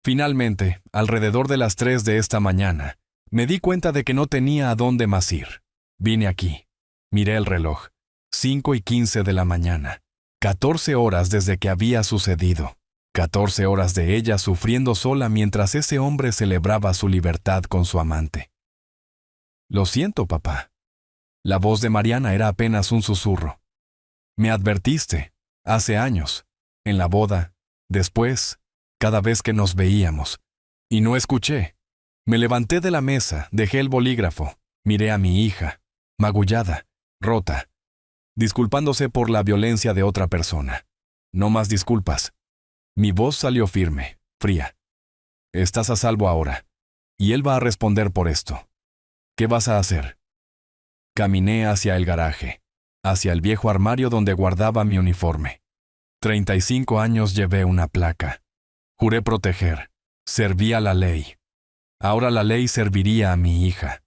Finalmente, alrededor de las 3 de esta mañana, me di cuenta de que no tenía a dónde más ir. Vine aquí. Miré el reloj. 5:15 de la mañana. 14 horas desde que había sucedido. 14 horas de ella sufriendo sola mientras ese hombre celebraba su libertad con su amante. Lo siento, papá. La voz de Mariana era apenas un susurro. Me advertiste, hace años, en la boda, después, cada vez que nos veíamos. Y no escuché. Me levanté de la mesa, dejé el bolígrafo, miré a mi hija, magullada, rota, disculpándose por la violencia de otra persona. No más disculpas. Mi voz salió firme, fría. Estás a salvo ahora. Y él va a responder por esto. ¿Qué vas a hacer? Caminé hacia el garaje, hacia el viejo armario donde guardaba mi uniforme. 35 años llevé una placa. Juré proteger. Serví a la ley. Ahora la ley serviría a mi hija.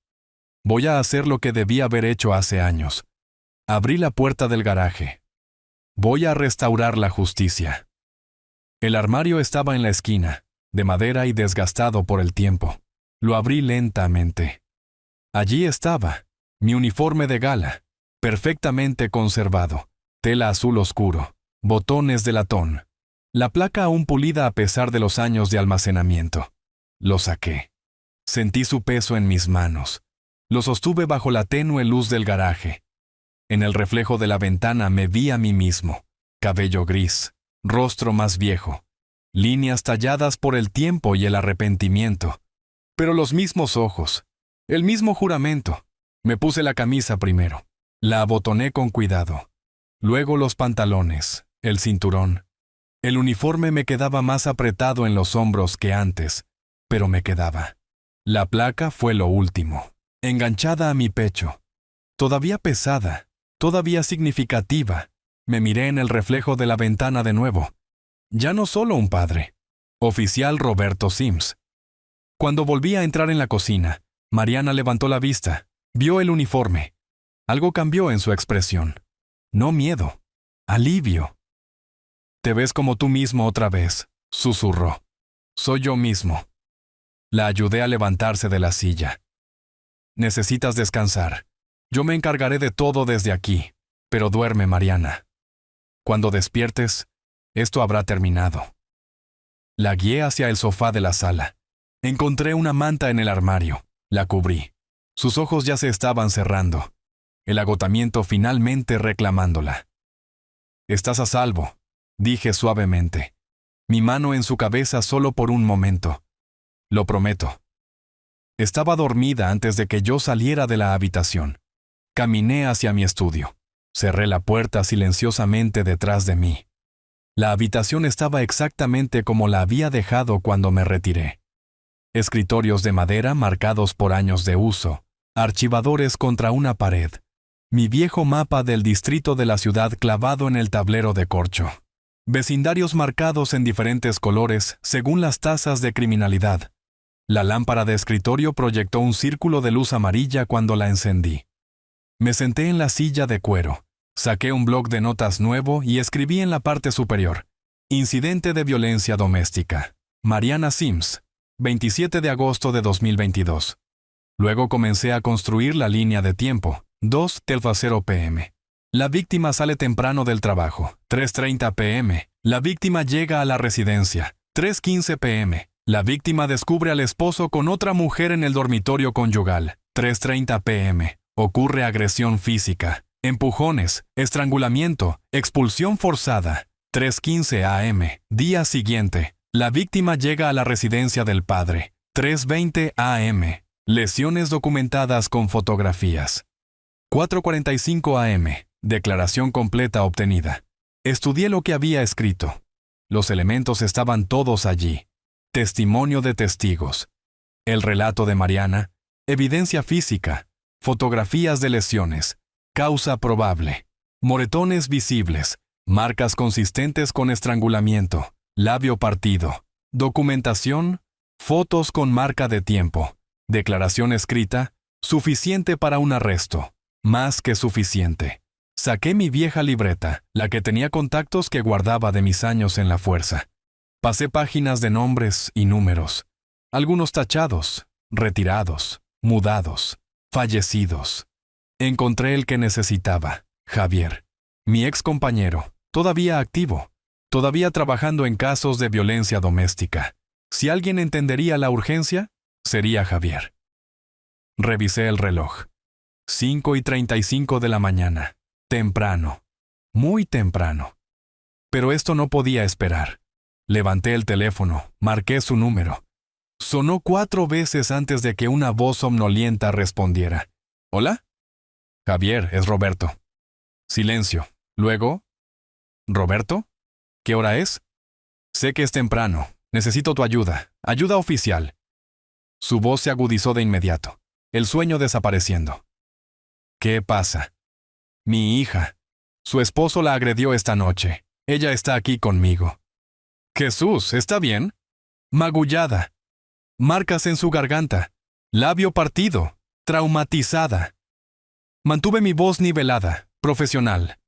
Voy a hacer lo que debí haber hecho hace años. Abrí la puerta del garaje. Voy a restaurar la justicia. El armario estaba en la esquina, de madera y desgastado por el tiempo. Lo abrí lentamente. Allí estaba, mi uniforme de gala, perfectamente conservado, tela azul oscuro, botones de latón. La placa aún pulida a pesar de los años de almacenamiento. Lo saqué. Sentí su peso en mis manos. Lo sostuve bajo la tenue luz del garaje. En el reflejo de la ventana me vi a mí mismo. Cabello gris, rostro más viejo, líneas talladas por el tiempo y el arrepentimiento. Pero los mismos ojos, el mismo juramento. Me puse la camisa primero. La abotoné con cuidado. Luego los pantalones, el cinturón. El uniforme me quedaba más apretado en los hombros que antes, pero me quedaba. La placa fue lo último, enganchada a mi pecho. Todavía pesada, todavía significativa. Me miré en el reflejo de la ventana de nuevo. Ya no solo un padre. Oficial Roberto Sims. Cuando volví a entrar en la cocina, Mariana levantó la vista. Vio el uniforme. Algo cambió en su expresión. No miedo, alivio. Te ves como tú mismo otra vez, susurró. Soy yo mismo. La ayudé a levantarse de la silla. Necesitas descansar. Yo me encargaré de todo desde aquí, pero duerme, Mariana. Cuando despiertes, esto habrá terminado. La guié hacia el sofá de la sala. Encontré una manta en el armario. La cubrí. Sus ojos ya se estaban cerrando. El agotamiento finalmente reclamándola. Estás a salvo, dije suavemente. Mi mano en su cabeza solo por un momento. Lo prometo. Estaba dormida antes de que yo saliera de la habitación. Caminé hacia mi estudio. Cerré la puerta silenciosamente detrás de mí. La habitación estaba exactamente como la había dejado cuando me retiré. Escritorios de madera marcados por años de uso, archivadores contra una pared, mi viejo mapa del distrito de la ciudad clavado en el tablero de corcho, vecindarios marcados en diferentes colores según las tasas de criminalidad. La lámpara de escritorio proyectó un círculo de luz amarilla cuando la encendí. Me senté en la silla de cuero, saqué un bloc de notas nuevo y escribí en la parte superior: Incidente de violencia doméstica. Mariana Sims, 27 de agosto de 2022. Luego comencé a construir la línea de tiempo, 2:00 p.m. La víctima sale temprano del trabajo, 3:30 p.m. La víctima llega a la residencia, 3:15 p.m. La víctima descubre al esposo con otra mujer en el dormitorio conyugal, 3:30 p.m. Ocurre agresión física, empujones, estrangulamiento, expulsión forzada, 3:15 a.m. Día siguiente. La víctima llega a la residencia del padre, 3:20 a.m. Lesiones documentadas con fotografías. 4:45 a.m. Declaración completa obtenida. Estudié lo que había escrito. Los elementos estaban todos allí. Testimonio de testigos. El relato de Mariana. Evidencia física. Fotografías de lesiones. Causa probable. Moretones visibles. Marcas consistentes con estrangulamiento. Labio partido. Documentación. Fotos con marca de tiempo. Declaración escrita. Suficiente para un arresto. Más que suficiente. Saqué mi vieja libreta, la que tenía contactos que guardaba de mis años en la fuerza. Pasé páginas de nombres y números. Algunos tachados, retirados, mudados, fallecidos. Encontré el que necesitaba, Javier. Mi ex compañero, todavía activo, todavía trabajando en casos de violencia doméstica. Si alguien entendería la urgencia, sería Javier. Revisé el reloj. 5:35 de la mañana. Temprano. Muy temprano. Pero esto no podía esperar. Levanté el teléfono, marqué su número. Sonó 4 veces antes de que una voz somnolienta respondiera. ¿Hola? Javier, es Roberto. Silencio. Luego, ¿Roberto? ¿Qué hora es? Sé que es temprano. Necesito tu ayuda. Ayuda oficial. Su voz se agudizó de inmediato. El sueño desapareciendo. ¿Qué pasa? Mi hija. Su esposo la agredió esta noche. Ella está aquí conmigo. Jesús, ¿está bien? Magullada. Marcas en su garganta. Labio partido. Traumatizada. Mantuve mi voz nivelada, profesional.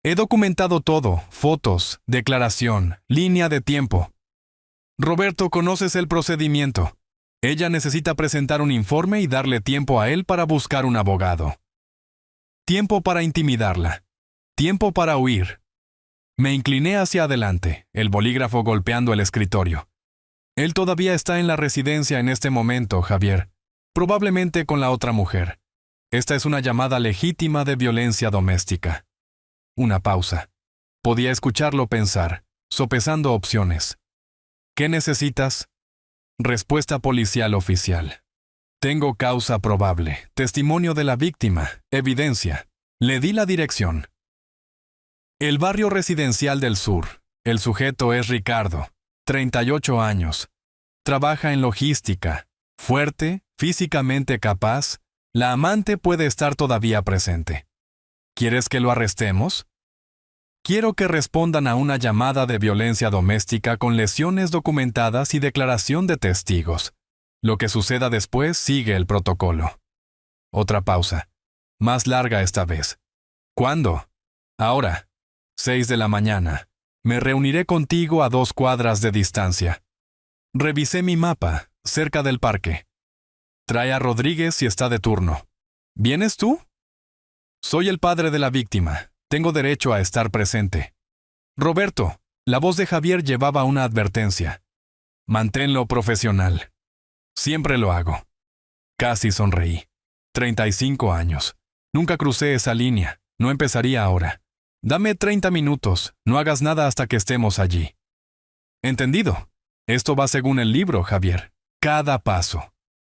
He documentado todo, fotos, declaración, línea de tiempo. Roberto, conoces el procedimiento. Ella necesita presentar un informe y darle tiempo a él para buscar un abogado. Tiempo para intimidarla. Tiempo para huir. Me incliné hacia adelante, el bolígrafo golpeando el escritorio. Él todavía está en la residencia en este momento, Javier. Probablemente con la otra mujer. Esta es una llamada legítima de violencia doméstica. Una pausa. Podía escucharlo pensar, sopesando opciones. ¿Qué necesitas? Respuesta policial oficial. Tengo causa probable, testimonio de la víctima, evidencia. Le di la dirección. El barrio residencial del sur. El sujeto es Ricardo, 38 años. Trabaja en logística. Fuerte, físicamente capaz. La amante puede estar todavía presente. ¿Quieres que lo arrestemos? Quiero que respondan a una llamada de violencia doméstica con lesiones documentadas y declaración de testigos. Lo que suceda después sigue el protocolo. Otra pausa. Más larga esta vez. ¿Cuándo? Ahora. 6 de la mañana. Me reuniré contigo a 2 cuadras de distancia. Revisé mi mapa, cerca del parque. Trae a Rodríguez si está de turno. ¿Vienes tú? Soy el padre de la víctima. Tengo derecho a estar presente. Roberto, la voz de Javier llevaba una advertencia. Manténlo profesional. Siempre lo hago. Casi sonreí. 35 años. Nunca crucé esa línea. No empezaría ahora. Dame 30 minutos. No hagas nada hasta que estemos allí. Entendido. Esto va según el libro, Javier. Cada paso.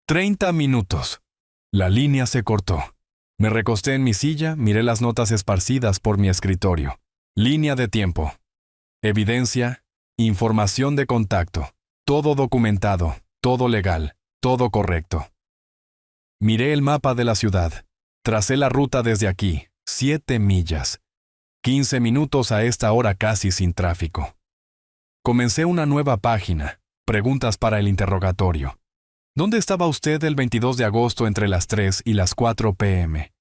30 minutos. La línea se cortó. Me recosté en mi silla, miré las notas esparcidas por mi escritorio. Línea de tiempo. Evidencia. Información de contacto. Todo documentado. Todo legal, todo correcto. Miré el mapa de la ciudad. Tracé la ruta desde aquí, 7 millas. 15 minutos a esta hora casi sin tráfico. Comencé una nueva página, preguntas para el interrogatorio. ¿Dónde estaba usted el 22 de agosto entre las 3 y las 4 p.m.?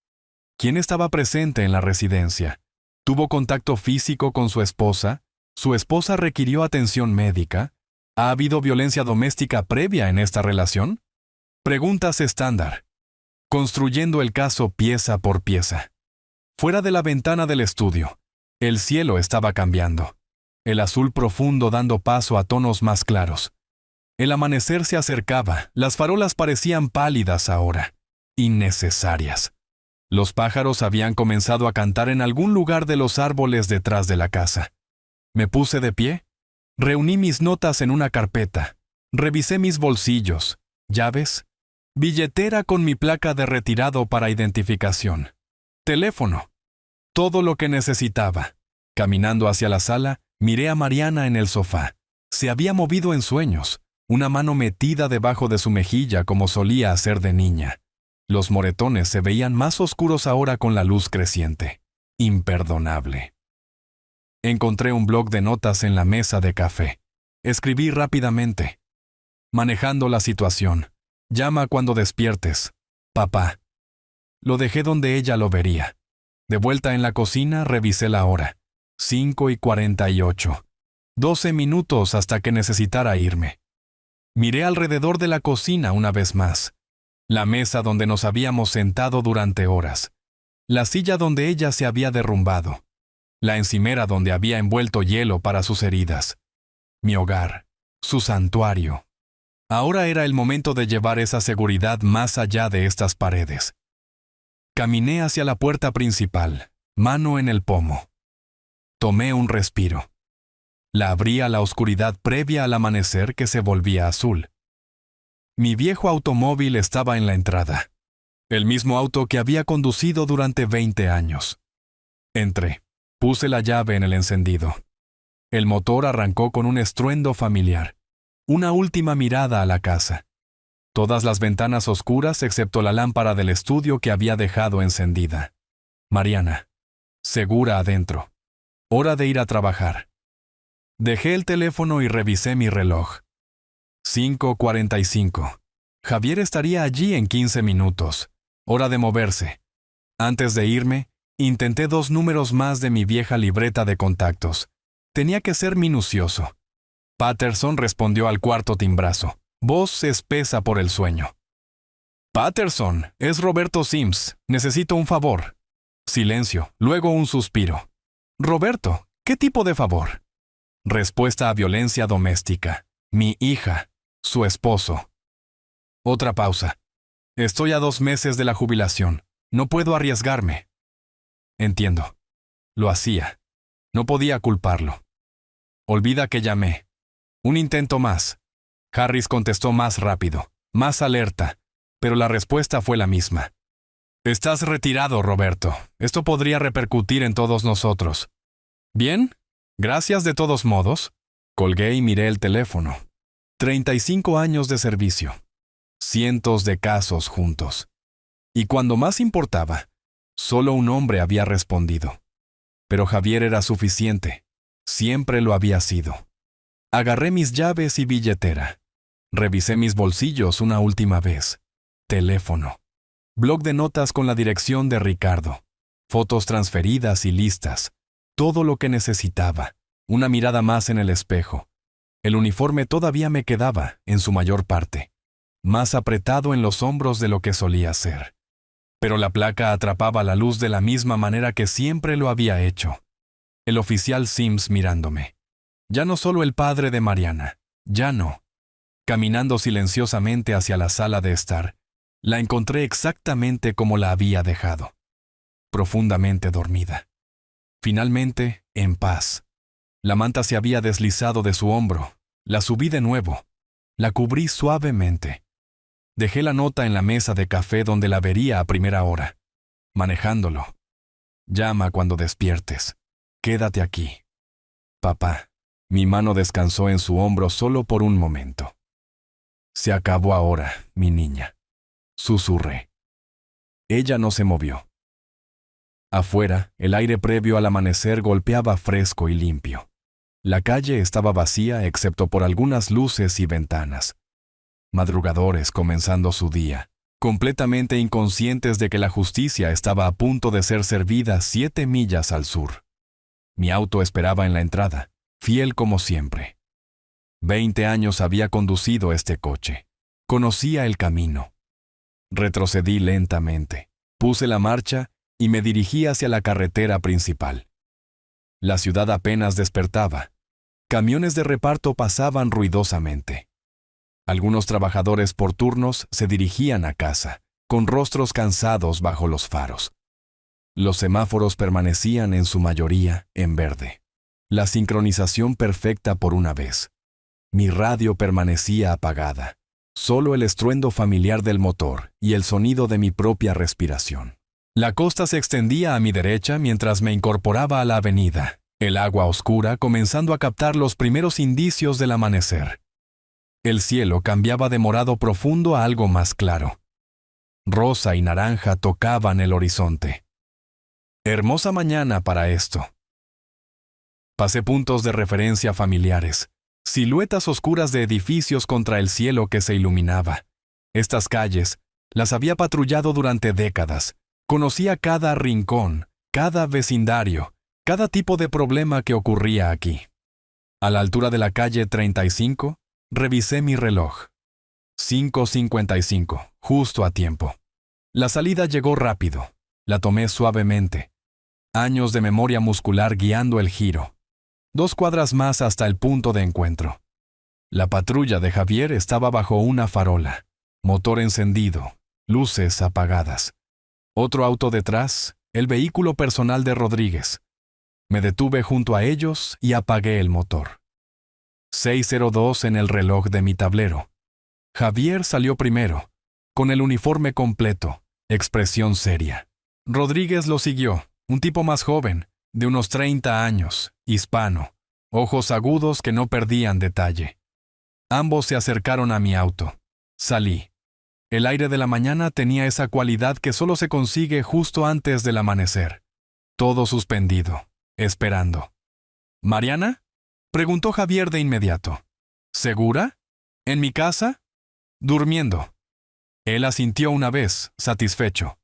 ¿Quién estaba presente en la residencia? ¿Tuvo contacto físico con su esposa? ¿Su esposa requirió atención médica? ¿Ha habido violencia doméstica previa en esta relación? Preguntas estándar. Construyendo el caso pieza por pieza. Fuera de la ventana del estudio, el cielo estaba cambiando. El azul profundo dando paso a tonos más claros. El amanecer se acercaba, las farolas parecían pálidas ahora, innecesarias. Los pájaros habían comenzado a cantar en algún lugar de los árboles detrás de la casa. Me puse de pie. Reuní mis notas en una carpeta. Revisé mis bolsillos. llaves, billetera con mi placa de retirado para identificación, teléfono, todo lo que necesitaba. Caminando hacia la sala, miré a Mariana en el sofá. Se había movido en sueños, una mano metida debajo de su mejilla como solía hacer de niña. Los moretones se veían más oscuros ahora con la luz creciente. Imperdonable. Encontré un bloc de notas en la mesa de café. Escribí rápidamente. Manejando la situación. Llama cuando despiertes. Papá. Lo dejé donde ella lo vería. De vuelta en la cocina, revisé la hora. 5:48. 12 minutos hasta que necesitara irme. Miré alrededor de la cocina una vez más. La mesa donde nos habíamos sentado durante horas. La silla donde ella se había derrumbado. La encimera donde había envuelto hielo para sus heridas. Mi hogar. Su santuario. Ahora era el momento de llevar esa seguridad más allá de estas paredes. Caminé hacia la puerta principal, mano en el pomo. Tomé un respiro. La abrí a la oscuridad previa al amanecer que se volvía azul. Mi viejo automóvil estaba en la entrada. El mismo auto que había conducido durante 20 años. Entré. Puse la llave en el encendido. El motor arrancó con un estruendo familiar. Una última mirada a la casa. Todas las ventanas oscuras excepto la lámpara del estudio que había dejado encendida. Mariana. Segura adentro. Hora de ir a trabajar. Dejé el teléfono y revisé mi reloj. 5:45. Javier estaría allí en 15 minutos. Hora de moverse. Antes de irme, intenté 2 números más de mi vieja libreta de contactos. Tenía que ser minucioso. Patterson respondió al cuarto timbrazo. Voz espesa por el sueño. Patterson, es Roberto Sims. Necesito un favor. Silencio, luego un suspiro. Roberto, ¿qué tipo de favor? Respuesta a violencia doméstica. Mi hija, su esposo. Otra pausa. Estoy a 2 meses de la jubilación. No puedo arriesgarme. Entiendo. Lo hacía. No podía culparlo. Olvida que llamé. Un intento más. Harris contestó más rápido, más alerta, pero la respuesta fue la misma. Estás retirado, Roberto. Esto podría repercutir en todos nosotros. Bien, gracias de todos modos. Colgué y miré el teléfono. 35 años de servicio. Cientos de casos juntos. Y cuando más importaba, solo un hombre había respondido. Pero Javier era suficiente. Siempre lo había sido. Agarré mis llaves y billetera. Revisé mis bolsillos una última vez. Teléfono. Bloc de notas con la dirección de Ricardo. Fotos transferidas y listas. Todo lo que necesitaba. Una mirada más en el espejo. El uniforme todavía me quedaba, en su mayor parte. Más apretado en los hombros de lo que solía ser. Pero la placa atrapaba la luz de la misma manera que siempre lo había hecho. El oficial Sims mirándome. Ya no solo el padre de Mariana. Ya no. Caminando silenciosamente hacia la sala de estar, la encontré exactamente como la había dejado. Profundamente dormida. Finalmente, en paz. La manta se había deslizado de su hombro. La subí de nuevo. La cubrí suavemente. Dejé la nota en la mesa de café donde la vería a primera hora. Manejándolo. Llama cuando despiertes. Quédate aquí. Papá. Mi mano descansó en su hombro solo por un momento. Se acabó ahora, mi niña. Susurré. Ella no se movió. Afuera, el aire previo al amanecer golpeaba fresco y limpio. La calle estaba vacía excepto por algunas luces y ventanas. Madrugadores comenzando su día, completamente inconscientes de que la justicia estaba a punto de ser servida 7 millas al sur. Mi auto esperaba en la entrada, fiel como siempre. 20 años había conducido este coche. Conocía el camino. Retrocedí lentamente, puse la marcha y me dirigí hacia la carretera principal. La ciudad apenas despertaba. Camiones de reparto pasaban ruidosamente. Algunos trabajadores por turnos se dirigían a casa, con rostros cansados bajo los faros. Los semáforos permanecían en su mayoría en verde. La sincronización perfecta por una vez. Mi radio permanecía apagada. Solo el estruendo familiar del motor y el sonido de mi propia respiración. La costa se extendía a mi derecha mientras me incorporaba a la avenida, el agua oscura comenzando a captar los primeros indicios del amanecer. El cielo cambiaba de morado profundo a algo más claro. Rosa y naranja tocaban el horizonte. Hermosa mañana para esto. Pasé puntos de referencia familiares, siluetas oscuras de edificios contra el cielo que se iluminaba. Estas calles las había patrullado durante décadas. Conocía cada rincón, cada vecindario, cada tipo de problema que ocurría aquí. A la altura de la calle 35, revisé mi reloj. 5:55, justo a tiempo. La salida llegó rápido. La tomé suavemente. Años de memoria muscular guiando el giro. 2 cuadras más hasta el punto de encuentro. La patrulla de Javier estaba bajo una farola, motor encendido, luces apagadas. Otro auto detrás, el vehículo personal de Rodríguez. Me detuve junto a ellos y apagué el motor. 6:02 en el reloj de mi tablero. Javier salió primero, con el uniforme completo, expresión seria. Rodríguez lo siguió, un tipo más joven, de unos 30 años, hispano, ojos agudos que no perdían detalle. Ambos se acercaron a mi auto. Salí. El aire de la mañana tenía esa cualidad que solo se consigue justo antes del amanecer. Todo suspendido, esperando. ¿Mariana?, preguntó Javier de inmediato. ¿Segura? ¿En mi casa? Durmiendo. Él asintió una vez, satisfecho.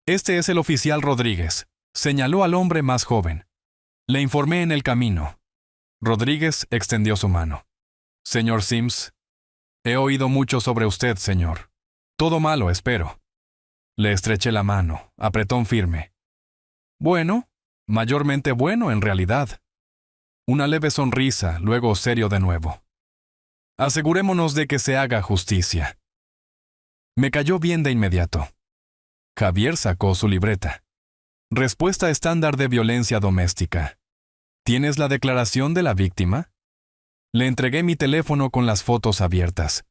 Este es el oficial Rodríguez, señaló al hombre más joven. Le informé en el camino. Rodríguez extendió su mano. Señor Sims, he oído mucho sobre usted, señor. Todo malo, espero. Le estreché la mano, apretón firme. Bueno, mayormente bueno en realidad. Una leve sonrisa, luego serio de nuevo. Asegurémonos de que se haga justicia. Me cayó bien de inmediato. Javier sacó su libreta. Respuesta estándar de violencia doméstica. ¿Tienes la declaración de la víctima? Le entregué mi teléfono con las fotos abiertas.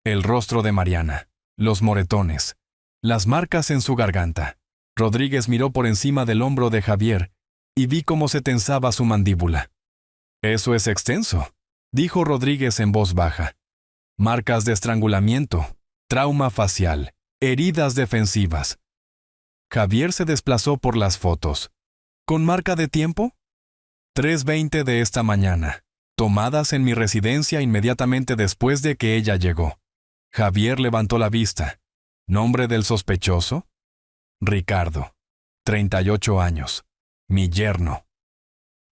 El rostro de Mariana, los moretones, las marcas en su garganta. Rodríguez miró por encima del hombro de Javier y vi cómo se tensaba su mandíbula. Eso es extenso, dijo Rodríguez en voz baja. Marcas de estrangulamiento, trauma facial, heridas defensivas. Javier se desplazó por las fotos. ¿Con marca de tiempo? 3:20 de esta mañana, tomadas en mi residencia inmediatamente después de que ella llegó. Javier levantó la vista. ¿Nombre del sospechoso? Ricardo, 38 años, mi yerno.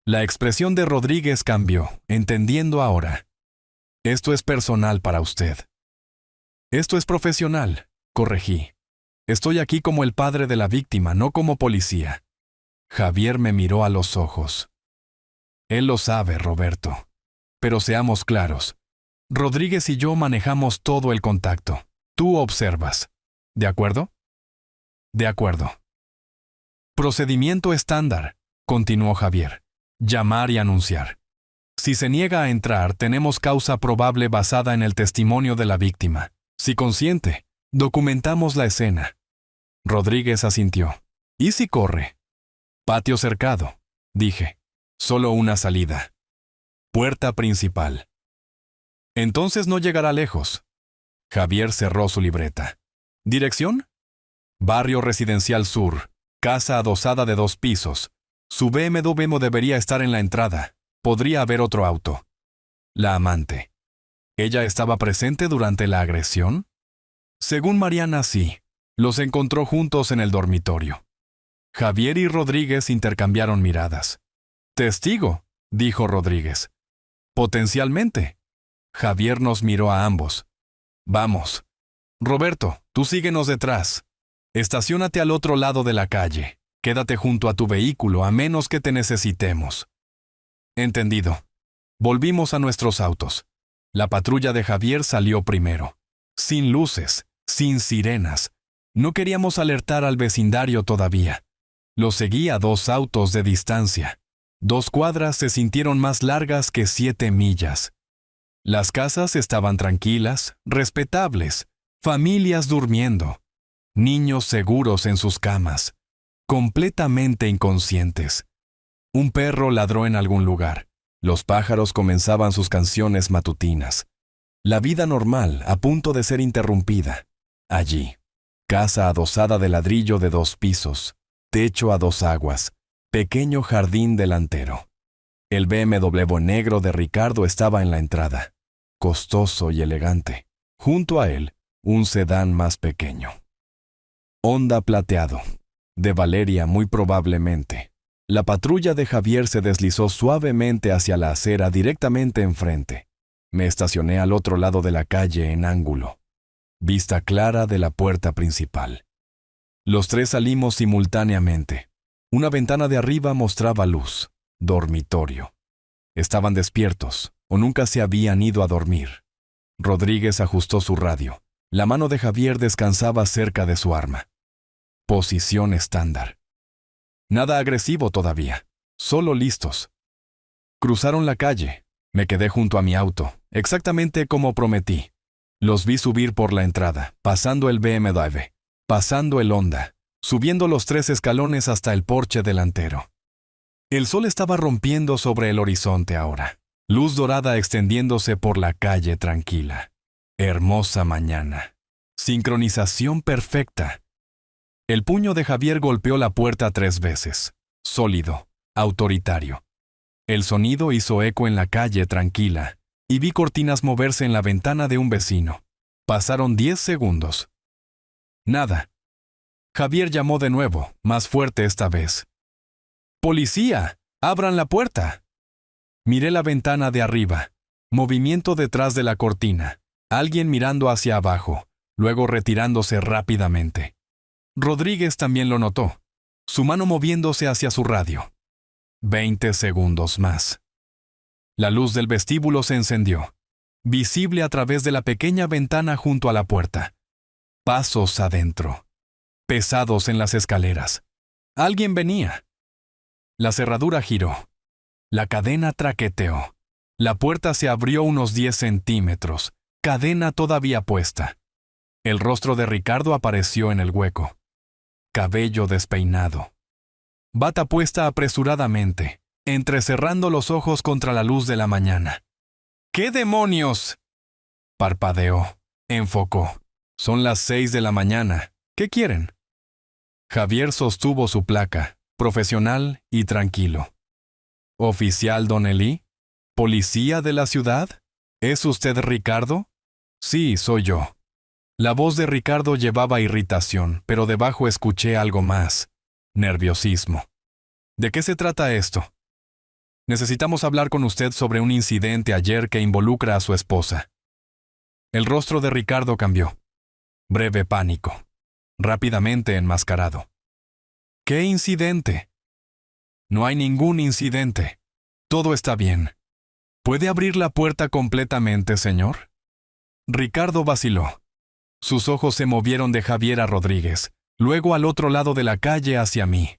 La expresión de Rodríguez cambió, entendiendo ahora. Esto es personal para usted. Esto es profesional, corregí. Estoy aquí como el padre de la víctima, no como policía. Javier me miró a los ojos. Él lo sabe, Roberto. Pero seamos claros. Rodríguez y yo manejamos todo el contacto. Tú observas. ¿De acuerdo? De acuerdo. Procedimiento estándar, continuó Javier. Llamar y anunciar. Si se niega a entrar, tenemos causa probable basada en el testimonio de la víctima. Si consiente, documentamos la escena. Rodríguez asintió. ¿Y si corre? Patio cercado, dije. Solo una salida. Puerta principal. Entonces no llegará lejos. Javier cerró su libreta. ¿Dirección? Barrio Residencial Sur, casa adosada de 2 pisos. Su BMW debería estar en la entrada. Podría haber otro auto. La amante. ¿Ella estaba presente durante la agresión? Según Mariana, sí. Los encontró juntos en el dormitorio. Javier y Rodríguez intercambiaron miradas. «Testigo», dijo Rodríguez. «Potencialmente». Javier nos miró a ambos. «Vamos. Roberto, tú síguenos detrás. Estaciónate al otro lado de la calle. Quédate junto a tu vehículo a menos que te necesitemos». Entendido. Volvimos a nuestros autos. La patrulla de Javier salió primero. Sin luces, sin sirenas. No queríamos alertar al vecindario todavía. Lo seguía 2 autos de distancia. 2 cuadras se sintieron más largas que 7 millas. Las casas estaban tranquilas, respetables, familias durmiendo, niños seguros en sus camas, completamente inconscientes. Un perro ladró en algún lugar. Los pájaros comenzaban sus canciones matutinas. La vida normal a punto de ser interrumpida. Allí, casa adosada de ladrillo de 2 pisos, techo a 2 aguas, pequeño jardín delantero. El BMW negro de Ricardo estaba en la entrada, costoso y elegante. Junto a él, un sedán más pequeño. Honda plateado, de Valeria muy probablemente. La patrulla de Javier se deslizó suavemente hacia la acera directamente enfrente. Me estacioné al otro lado de la calle en ángulo. Vista clara de la puerta principal. Los 3 salimos simultáneamente. Una ventana de arriba mostraba luz. Dormitorio. Estaban despiertos, o nunca se habían ido a dormir. Rodríguez ajustó su radio. La mano de Javier descansaba cerca de su arma. Posición estándar. Nada agresivo todavía, solo listos. Cruzaron la calle. Me quedé junto a mi auto, exactamente como prometí. Los vi subir por la entrada, pasando el BMW, pasando el Honda, subiendo los 3 escalones hasta el porche delantero. El sol estaba rompiendo sobre el horizonte ahora, luz dorada extendiéndose por la calle tranquila. Hermosa mañana. Sincronización perfecta. El puño de Javier golpeó la puerta 3 veces, sólido, autoritario. El sonido hizo eco en la calle tranquila, y vi cortinas moverse en la ventana de un vecino. Pasaron 10 segundos. Nada. Javier llamó de nuevo, más fuerte esta vez. ¡Policía! ¡Abran la puerta! Miré la ventana de arriba. Movimiento detrás de la cortina. Alguien mirando hacia abajo, luego retirándose rápidamente. Rodríguez también lo notó, su mano moviéndose hacia su radio. 20 segundos más. La luz del vestíbulo se encendió, visible a través de la pequeña ventana junto a la puerta. Pasos adentro, pesados en las escaleras. Alguien venía. La cerradura giró. La cadena traqueteó. La puerta se abrió unos 10 centímetros, cadena todavía puesta. El rostro de Ricardo apareció en el hueco. Cabello despeinado. Bata puesta apresuradamente, entrecerrando los ojos contra la luz de la mañana. ¿Qué demonios? Parpadeó, enfocó. Son las 6 de la mañana. ¿Qué quieren? Javier sostuvo su placa, profesional y tranquilo. ¿Oficial Donnelly? ¿Policía de la ciudad? ¿Es usted Ricardo? Sí, soy yo. La voz de Ricardo llevaba irritación, pero debajo escuché algo más. Nerviosismo. ¿De qué se trata esto? Necesitamos hablar con usted sobre un incidente ayer que involucra a su esposa. El rostro de Ricardo cambió. Breve pánico. Rápidamente enmascarado. ¿Qué incidente? No hay ningún incidente. Todo está bien. ¿Puede abrir la puerta completamente, señor? Ricardo vaciló. Sus ojos se movieron de Javier a Rodríguez, luego al otro lado de la calle hacia mí.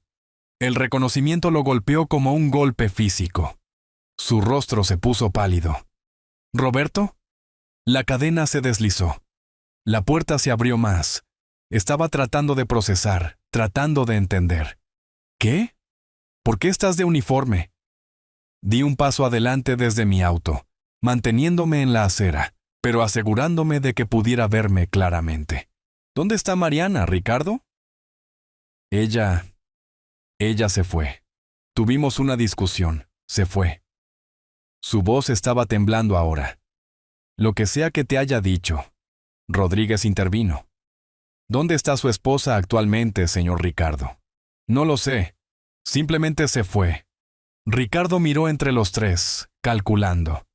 El reconocimiento lo golpeó como un golpe físico. Su rostro se puso pálido. ¿Roberto? La cadena se deslizó. La puerta se abrió más. Estaba tratando de procesar, tratando de entender. ¿Qué? ¿Por qué estás de uniforme? Di un paso adelante desde mi auto, manteniéndome en la acera, pero asegurándome de que pudiera verme claramente. ¿Dónde está Mariana, Ricardo? Ella se fue. Tuvimos una discusión. Se fue. Su voz estaba temblando ahora. Lo que sea que te haya dicho. Rodríguez intervino. ¿Dónde está su esposa actualmente, señor Ricardo? No lo sé. Simplemente se fue. Ricardo miró entre los 3, calculando.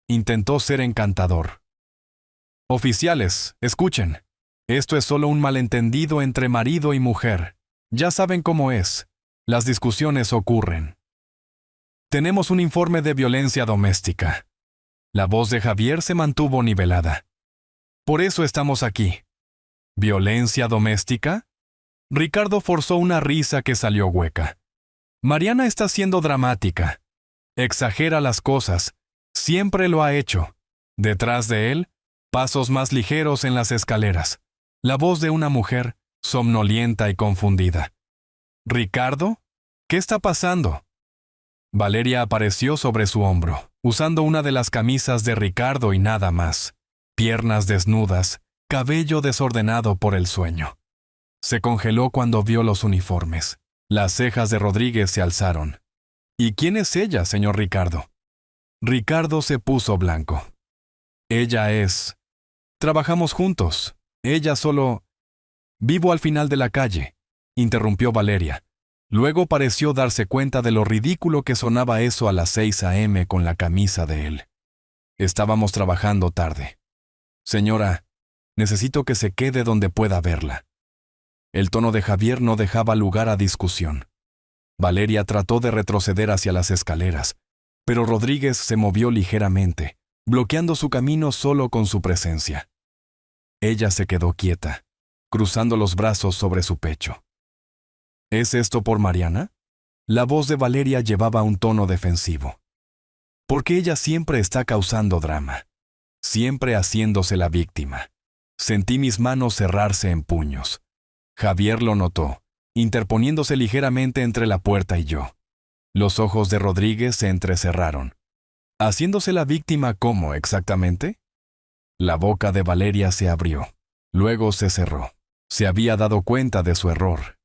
Intentó ser encantador. Oficiales, escuchen. Esto es solo un malentendido entre marido y mujer. Ya saben cómo es. Las discusiones ocurren. Tenemos un informe de violencia doméstica. La voz de Javier se mantuvo nivelada. Por eso estamos aquí. ¿Violencia doméstica? Ricardo forzó una risa que salió hueca. Mariana está siendo dramática. Exagera las cosas. Siempre lo ha hecho. Detrás de él, pasos más ligeros en las escaleras. La voz de una mujer, somnolienta y confundida. ¿Ricardo? ¿Qué está pasando? Valeria apareció sobre su hombro, usando una de las camisas de Ricardo y nada más. Piernas desnudas, cabello desordenado por el sueño. Se congeló cuando vio los uniformes. Las cejas de Rodríguez se alzaron. ¿Y quién es ella, señor Ricardo? Ricardo se puso blanco. Ella es... Trabajamos juntos. Ella solo... Vivo al final de la calle, interrumpió Valeria. Luego pareció darse cuenta de lo ridículo que sonaba eso a las 6 a.m. con la camisa de él. Estábamos trabajando tarde. Señora, necesito que se quede donde pueda verla. El tono de Javier no dejaba lugar a discusión. Valeria trató de retroceder hacia las escaleras, pero Rodríguez se movió ligeramente, bloqueando su camino solo con su presencia. Ella se quedó quieta, cruzando los brazos sobre su pecho. ¿Es esto por Mariana? La voz de Valeria llevaba un tono defensivo. Porque ella siempre está causando drama, siempre haciéndose la víctima. Sentí mis manos cerrarse en puños. Javier lo notó, interponiéndose ligeramente entre la puerta y yo. Los ojos de Rodríguez se entrecerraron. ¿Haciéndose la víctima cómo exactamente? La boca de Valeria se abrió, luego se cerró. Se había dado cuenta de su error,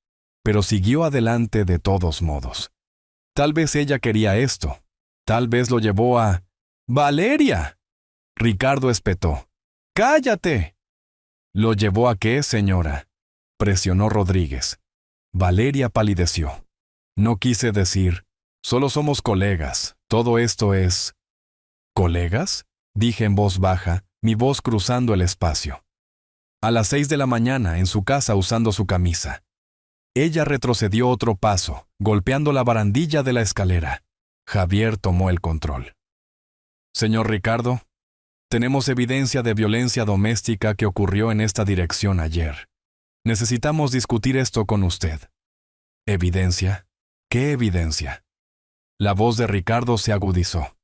pero siguió adelante de todos modos. Tal vez ella quería esto. Tal vez lo llevó a... ¡Valeria! Ricardo espetó. ¡Cállate! ¿Lo llevó a qué, señora? Presionó Rodríguez. Valeria palideció. No quise decir, solo somos colegas, todo esto es... ¿Colegas? Dije en voz baja, mi voz cruzando el espacio. A las 6 de la mañana, en su casa usando su camisa. Ella retrocedió otro paso, golpeando la barandilla de la escalera. Javier tomó el control. Señor Ricardo, tenemos evidencia de violencia doméstica que ocurrió en esta dirección ayer. Necesitamos discutir esto con usted. ¿Evidencia? ¿Qué evidencia? La voz de Ricardo se agudizó.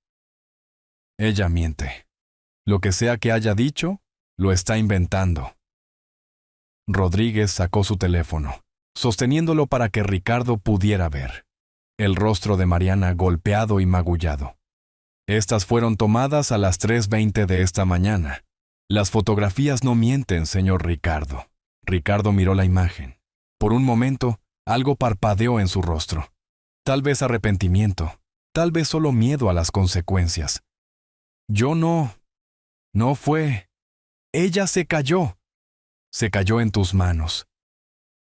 Ella miente. Lo que sea que haya dicho, lo está inventando. Rodríguez sacó su teléfono, sosteniéndolo para que Ricardo pudiera ver. El rostro de Mariana golpeado y magullado. Estas fueron tomadas a las 3:20 de esta mañana. Las fotografías no mienten, señor Ricardo. Ricardo miró la imagen. Por un momento, algo parpadeó en su rostro. Tal vez arrepentimiento, tal vez solo miedo a las consecuencias. Yo no fue. Ella se cayó. Se cayó en tus manos.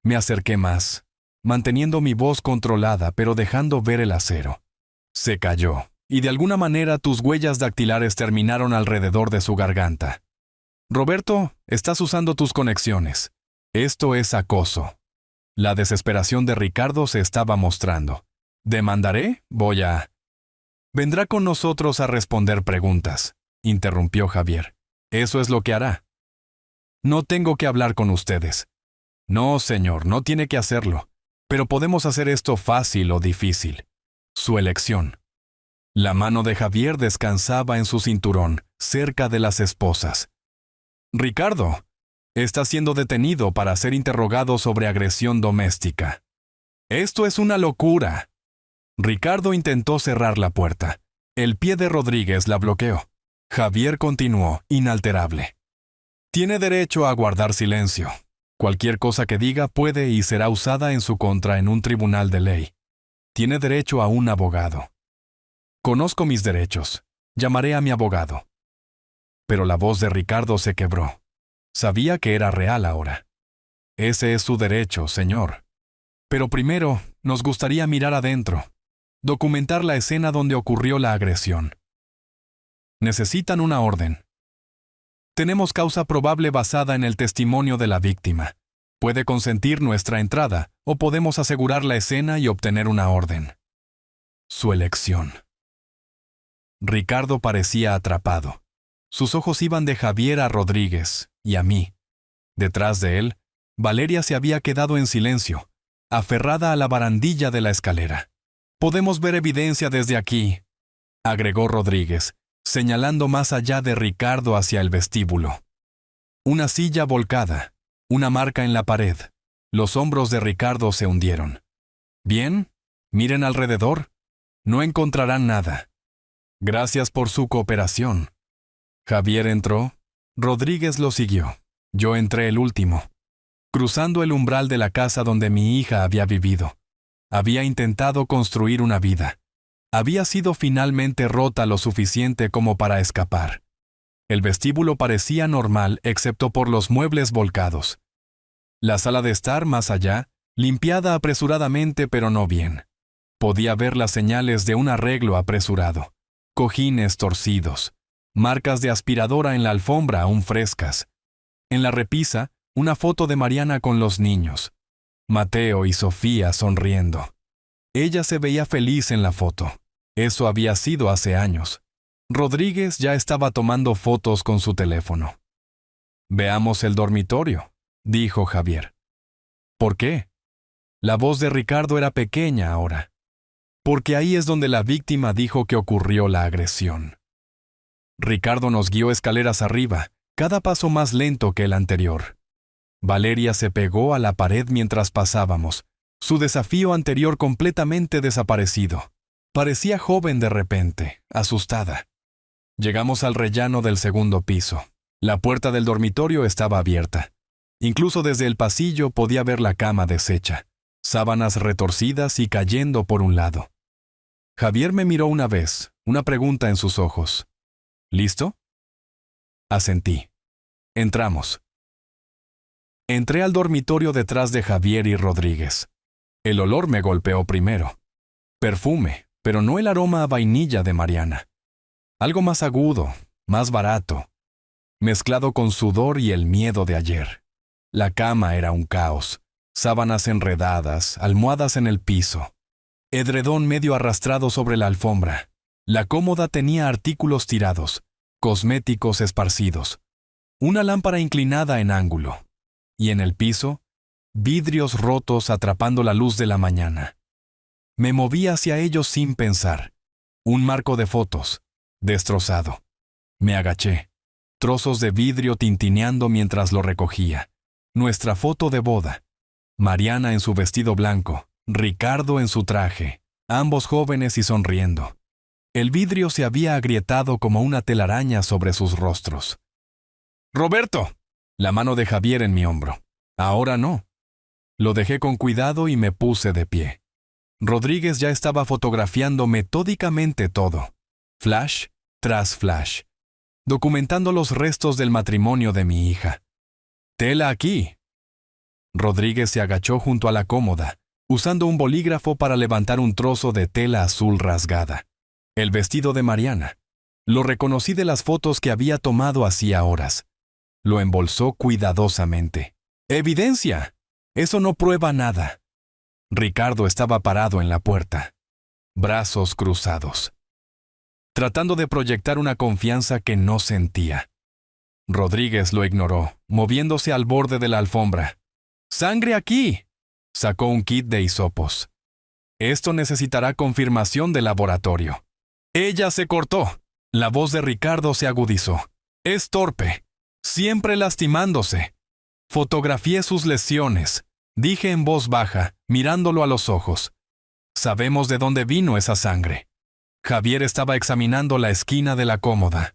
Me acerqué más, manteniendo mi voz controlada pero dejando ver el acero. Se cayó, y de alguna manera tus huellas dactilares terminaron alrededor de su garganta. Roberto, estás usando tus conexiones. Esto es acoso. La desesperación de Ricardo se estaba mostrando. ¿Demandaré? Vendrá con nosotros a responder preguntas, interrumpió Javier. Eso es lo que hará. No tengo que hablar con ustedes. No, señor, no tiene que hacerlo. Pero podemos hacer esto fácil o difícil. Su elección. La mano de Javier descansaba en su cinturón, cerca de las esposas. Ricardo, está siendo detenido para ser interrogado sobre agresión doméstica. Esto es una locura. Ricardo intentó cerrar la puerta. El pie de Rodríguez la bloqueó. Javier continuó, inalterable. Tiene derecho a guardar silencio. Cualquier cosa que diga puede y será usada en su contra en un tribunal de ley. Tiene derecho a un abogado. Conozco mis derechos. Llamaré a mi abogado. Pero la voz de Ricardo se quebró. Sabía que era real ahora. Ese es su derecho, señor. Pero primero, nos gustaría mirar adentro. Documentar la escena donde ocurrió la agresión. Necesitan una orden. Tenemos causa probable basada en el testimonio de la víctima. Puede consentir nuestra entrada o podemos asegurar la escena y obtener una orden. Su elección. Ricardo parecía atrapado. Sus ojos iban de Javier a Rodríguez y a mí. Detrás de él, Valeria se había quedado en silencio, aferrada a la barandilla de la escalera. Podemos ver evidencia desde aquí, agregó Rodríguez, señalando más allá de Ricardo hacia el vestíbulo. Una silla volcada, una marca en la pared. Los hombros de Ricardo se hundieron. Bien, miren alrededor. No encontrarán nada. Gracias por su cooperación. Javier entró. Rodríguez lo siguió. Yo entré el último. Cruzando el umbral de la casa donde mi hija había vivido. Había intentado construir una vida. Había sido finalmente rota lo suficiente como para escapar. El vestíbulo parecía normal excepto por los muebles volcados. La sala de estar más allá, limpiada apresuradamente pero no bien. Podía ver las señales de un arreglo apresurado. Cojines torcidos. Marcas de aspiradora en la alfombra aún frescas. En la repisa, una foto de Mariana con los niños. Mateo y Sofía sonriendo. Ella se veía feliz en la foto. Eso había sido hace años. Rodríguez ya estaba tomando fotos con su teléfono. «Veamos el dormitorio», dijo Javier. «¿Por qué?» La voz de Ricardo era pequeña ahora. «Porque ahí es donde la víctima dijo que ocurrió la agresión». Ricardo nos guió escaleras arriba, cada paso más lento que el anterior. Valeria se pegó a la pared mientras pasábamos, su desafío anterior completamente desaparecido. Parecía joven de repente, asustada. Llegamos al rellano del segundo piso. La puerta del dormitorio estaba abierta. Incluso desde el pasillo podía ver la cama deshecha, sábanas retorcidas y cayendo por un lado. Javier me miró una vez, una pregunta en sus ojos. ¿Listo? Asentí. Entramos. Entré al dormitorio detrás de Javier y Rodríguez. El olor me golpeó primero. Perfume, pero no el aroma a vainilla de Mariana. Algo más agudo, más barato, mezclado con sudor y el miedo de ayer. La cama era un caos, sábanas enredadas, almohadas en el piso, edredón medio arrastrado sobre la alfombra. La cómoda tenía artículos tirados, cosméticos esparcidos, una lámpara inclinada en ángulo, y en el piso, vidrios rotos atrapando la luz de la mañana. Me moví hacia ellos sin pensar. Un marco de fotos, destrozado. Me agaché, trozos de vidrio tintineando mientras lo recogía. Nuestra foto de boda. Mariana en su vestido blanco, Ricardo en su traje, ambos jóvenes y sonriendo. El vidrio se había agrietado como una telaraña sobre sus rostros. «¡Roberto!», la mano de Javier en mi hombro. Ahora no. Lo dejé con cuidado y me puse de pie. Rodríguez ya estaba fotografiando metódicamente todo, flash tras flash, documentando los restos del matrimonio de mi hija. «¡Tela aquí!». Rodríguez se agachó junto a la cómoda, usando un bolígrafo para levantar un trozo de tela azul rasgada. El vestido de Mariana. Lo reconocí de las fotos que había tomado hacía horas. Lo embolsó cuidadosamente. «¡Evidencia! Eso no prueba nada». Ricardo estaba parado en la puerta, brazos cruzados, tratando de proyectar una confianza que no sentía. Rodríguez lo ignoró, moviéndose al borde de la alfombra. «¡Sangre aquí!». Sacó un kit de hisopos. «Esto necesitará confirmación de laboratorio». «Ella se cortó». La voz de Ricardo se agudizó. «Es torpe, siempre lastimándose». «Fotografié sus lesiones», dije en voz baja, mirándolo a los ojos. «Sabemos de dónde vino esa sangre». Javier estaba examinando la esquina de la cómoda.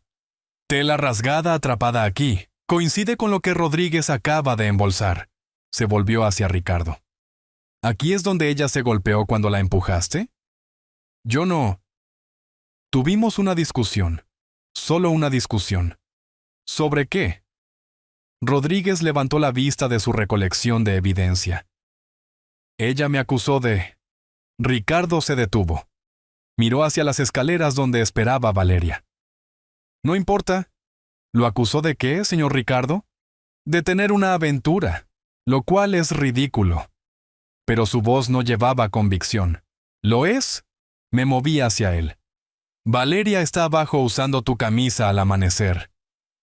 «Tela rasgada atrapada aquí. Coincide con lo que Rodríguez acaba de embolsar». Se volvió hacia Ricardo. «¿Aquí es donde ella se golpeó cuando la empujaste?» «Yo no». Tuvimos una discusión. Solo una discusión. ¿Sobre qué? Rodríguez levantó la vista de su recolección de evidencia. «Ella me acusó de...». Ricardo se detuvo. Miró hacia las escaleras donde esperaba Valeria. «No importa». «¿Lo acusó de qué, señor Ricardo?» «De tener una aventura, lo cual es ridículo». Pero su voz no llevaba convicción. «¿Lo es?». Me moví hacia él. «Valeria está abajo usando tu camisa al amanecer».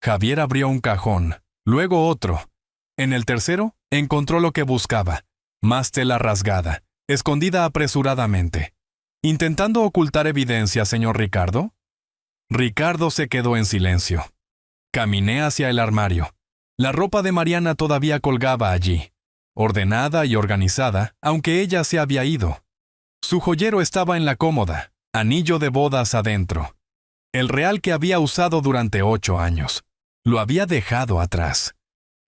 Javier abrió un cajón, luego otro. En el tercero, encontró lo que buscaba. Más tela rasgada, escondida apresuradamente. «¿Intentando ocultar evidencia, señor Ricardo?». Ricardo se quedó en silencio. Caminé hacia el armario. La ropa de Mariana todavía colgaba allí, ordenada y organizada, aunque ella se había ido. Su joyero estaba en la cómoda, anillo de bodas adentro. El real que había usado durante 8 años. Lo había dejado atrás.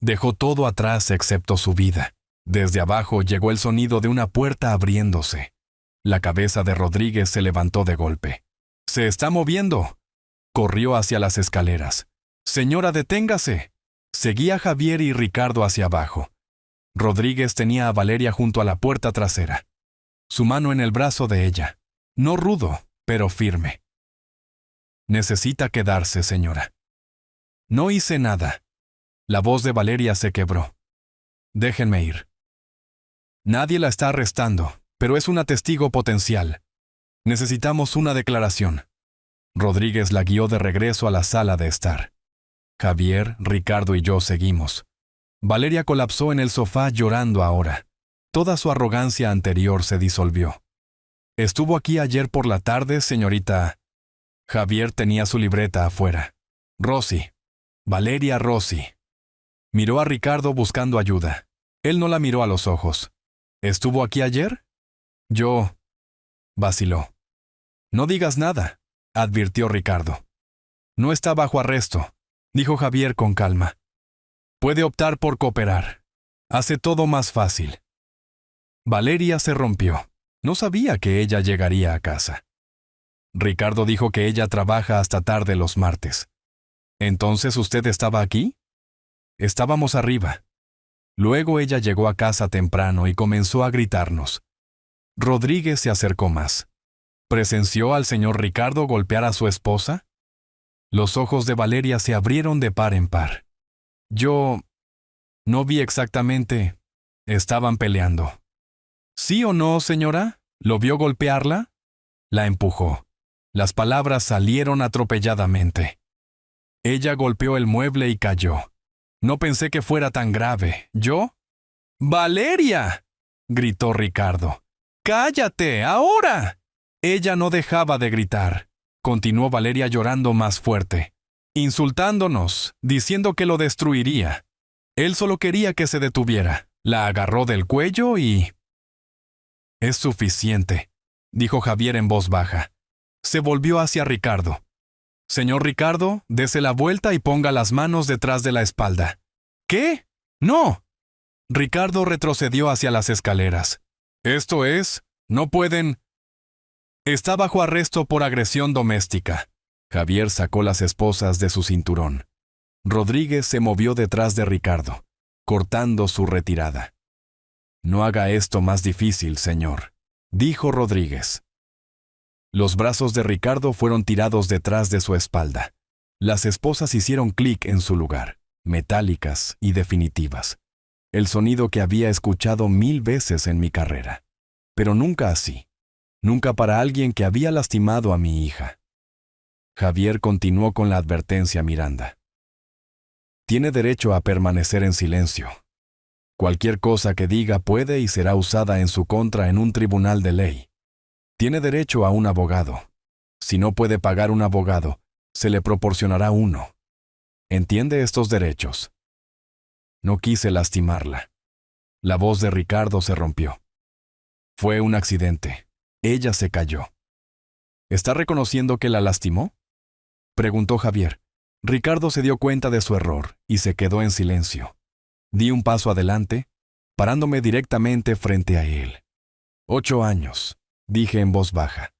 Dejó todo atrás excepto su vida. Desde abajo llegó el sonido de una puerta abriéndose. La cabeza de Rodríguez se levantó de golpe. ¡Se está moviendo! Corrió hacia las escaleras. ¡Señora, deténgase! Seguía Javier y Ricardo hacia abajo. Rodríguez tenía a Valeria junto a la puerta trasera. Su mano en el brazo de ella. No rudo, pero firme. Necesita quedarse, señora. No hice nada. La voz de Valeria se quebró. Déjenme ir. Nadie la está arrestando, pero es una testigo potencial. Necesitamos una declaración. Rodríguez la guió de regreso a la sala de estar. Javier, Ricardo y yo seguimos. Valeria colapsó en el sofá llorando ahora. Toda su arrogancia anterior se disolvió. ¿Estuvo aquí ayer por la tarde, señorita? Javier tenía su libreta afuera. Rosy. Valeria Rosy. Miró a Ricardo buscando ayuda. Él no la miró a los ojos. ¿Estuvo aquí ayer? Yo... vaciló. No digas nada, advirtió Ricardo. No está bajo arresto, dijo Javier con calma. Puede optar por cooperar. Hace todo más fácil. Valeria se rompió. No sabía que ella llegaría a casa. Ricardo dijo que ella trabaja hasta tarde los martes. ¿Entonces usted estaba aquí? Estábamos arriba. Luego ella llegó a casa temprano y comenzó a gritarnos. Rodríguez se acercó más. ¿Presenció al señor Ricardo golpear a su esposa? Los ojos de Valeria se abrieron de par en par. Yo... no vi exactamente. Estaban peleando. ¿Sí o no, señora? ¿Lo vio golpearla? La empujó. Las palabras salieron atropelladamente. Ella golpeó el mueble y cayó. No pensé que fuera tan grave. ¿Yo? ¡Valeria!, gritó Ricardo. ¡Cállate, ahora! Ella no dejaba de gritar. Continuó Valeria llorando más fuerte, insultándonos, diciendo que lo destruiría. Él solo quería que se detuviera. La agarró del cuello y... Es suficiente, dijo Javier en voz baja. Se volvió hacia Ricardo. Señor Ricardo, dese la vuelta y ponga las manos detrás de la espalda. ¿Qué? ¡No! Ricardo retrocedió hacia las escaleras. Esto es, no pueden... Está bajo arresto por agresión doméstica. Javier sacó las esposas de su cinturón. Rodríguez se movió detrás de Ricardo, cortando su retirada. No haga esto más difícil, señor, dijo Rodríguez. Los brazos de Ricardo fueron tirados detrás de su espalda. Las esposas hicieron clic en su lugar, metálicas y definitivas. El sonido que había escuchado 1000 veces en mi carrera. Pero nunca así. Nunca para alguien que había lastimado a mi hija. Javier continuó con la advertencia a Miranda. Tiene derecho a permanecer en silencio. Cualquier cosa que diga puede y será usada en su contra en un tribunal de ley. Tiene derecho a un abogado. Si no puede pagar un abogado, se le proporcionará uno. ¿Entiende estos derechos? No quise lastimarla. La voz de Ricardo se rompió. Fue un accidente. Ella se cayó. ¿Está reconociendo que la lastimó?, preguntó Javier. Ricardo se dio cuenta de su error y se quedó en silencio. Di un paso adelante, parándome directamente frente a él. 8 años, dije en voz baja.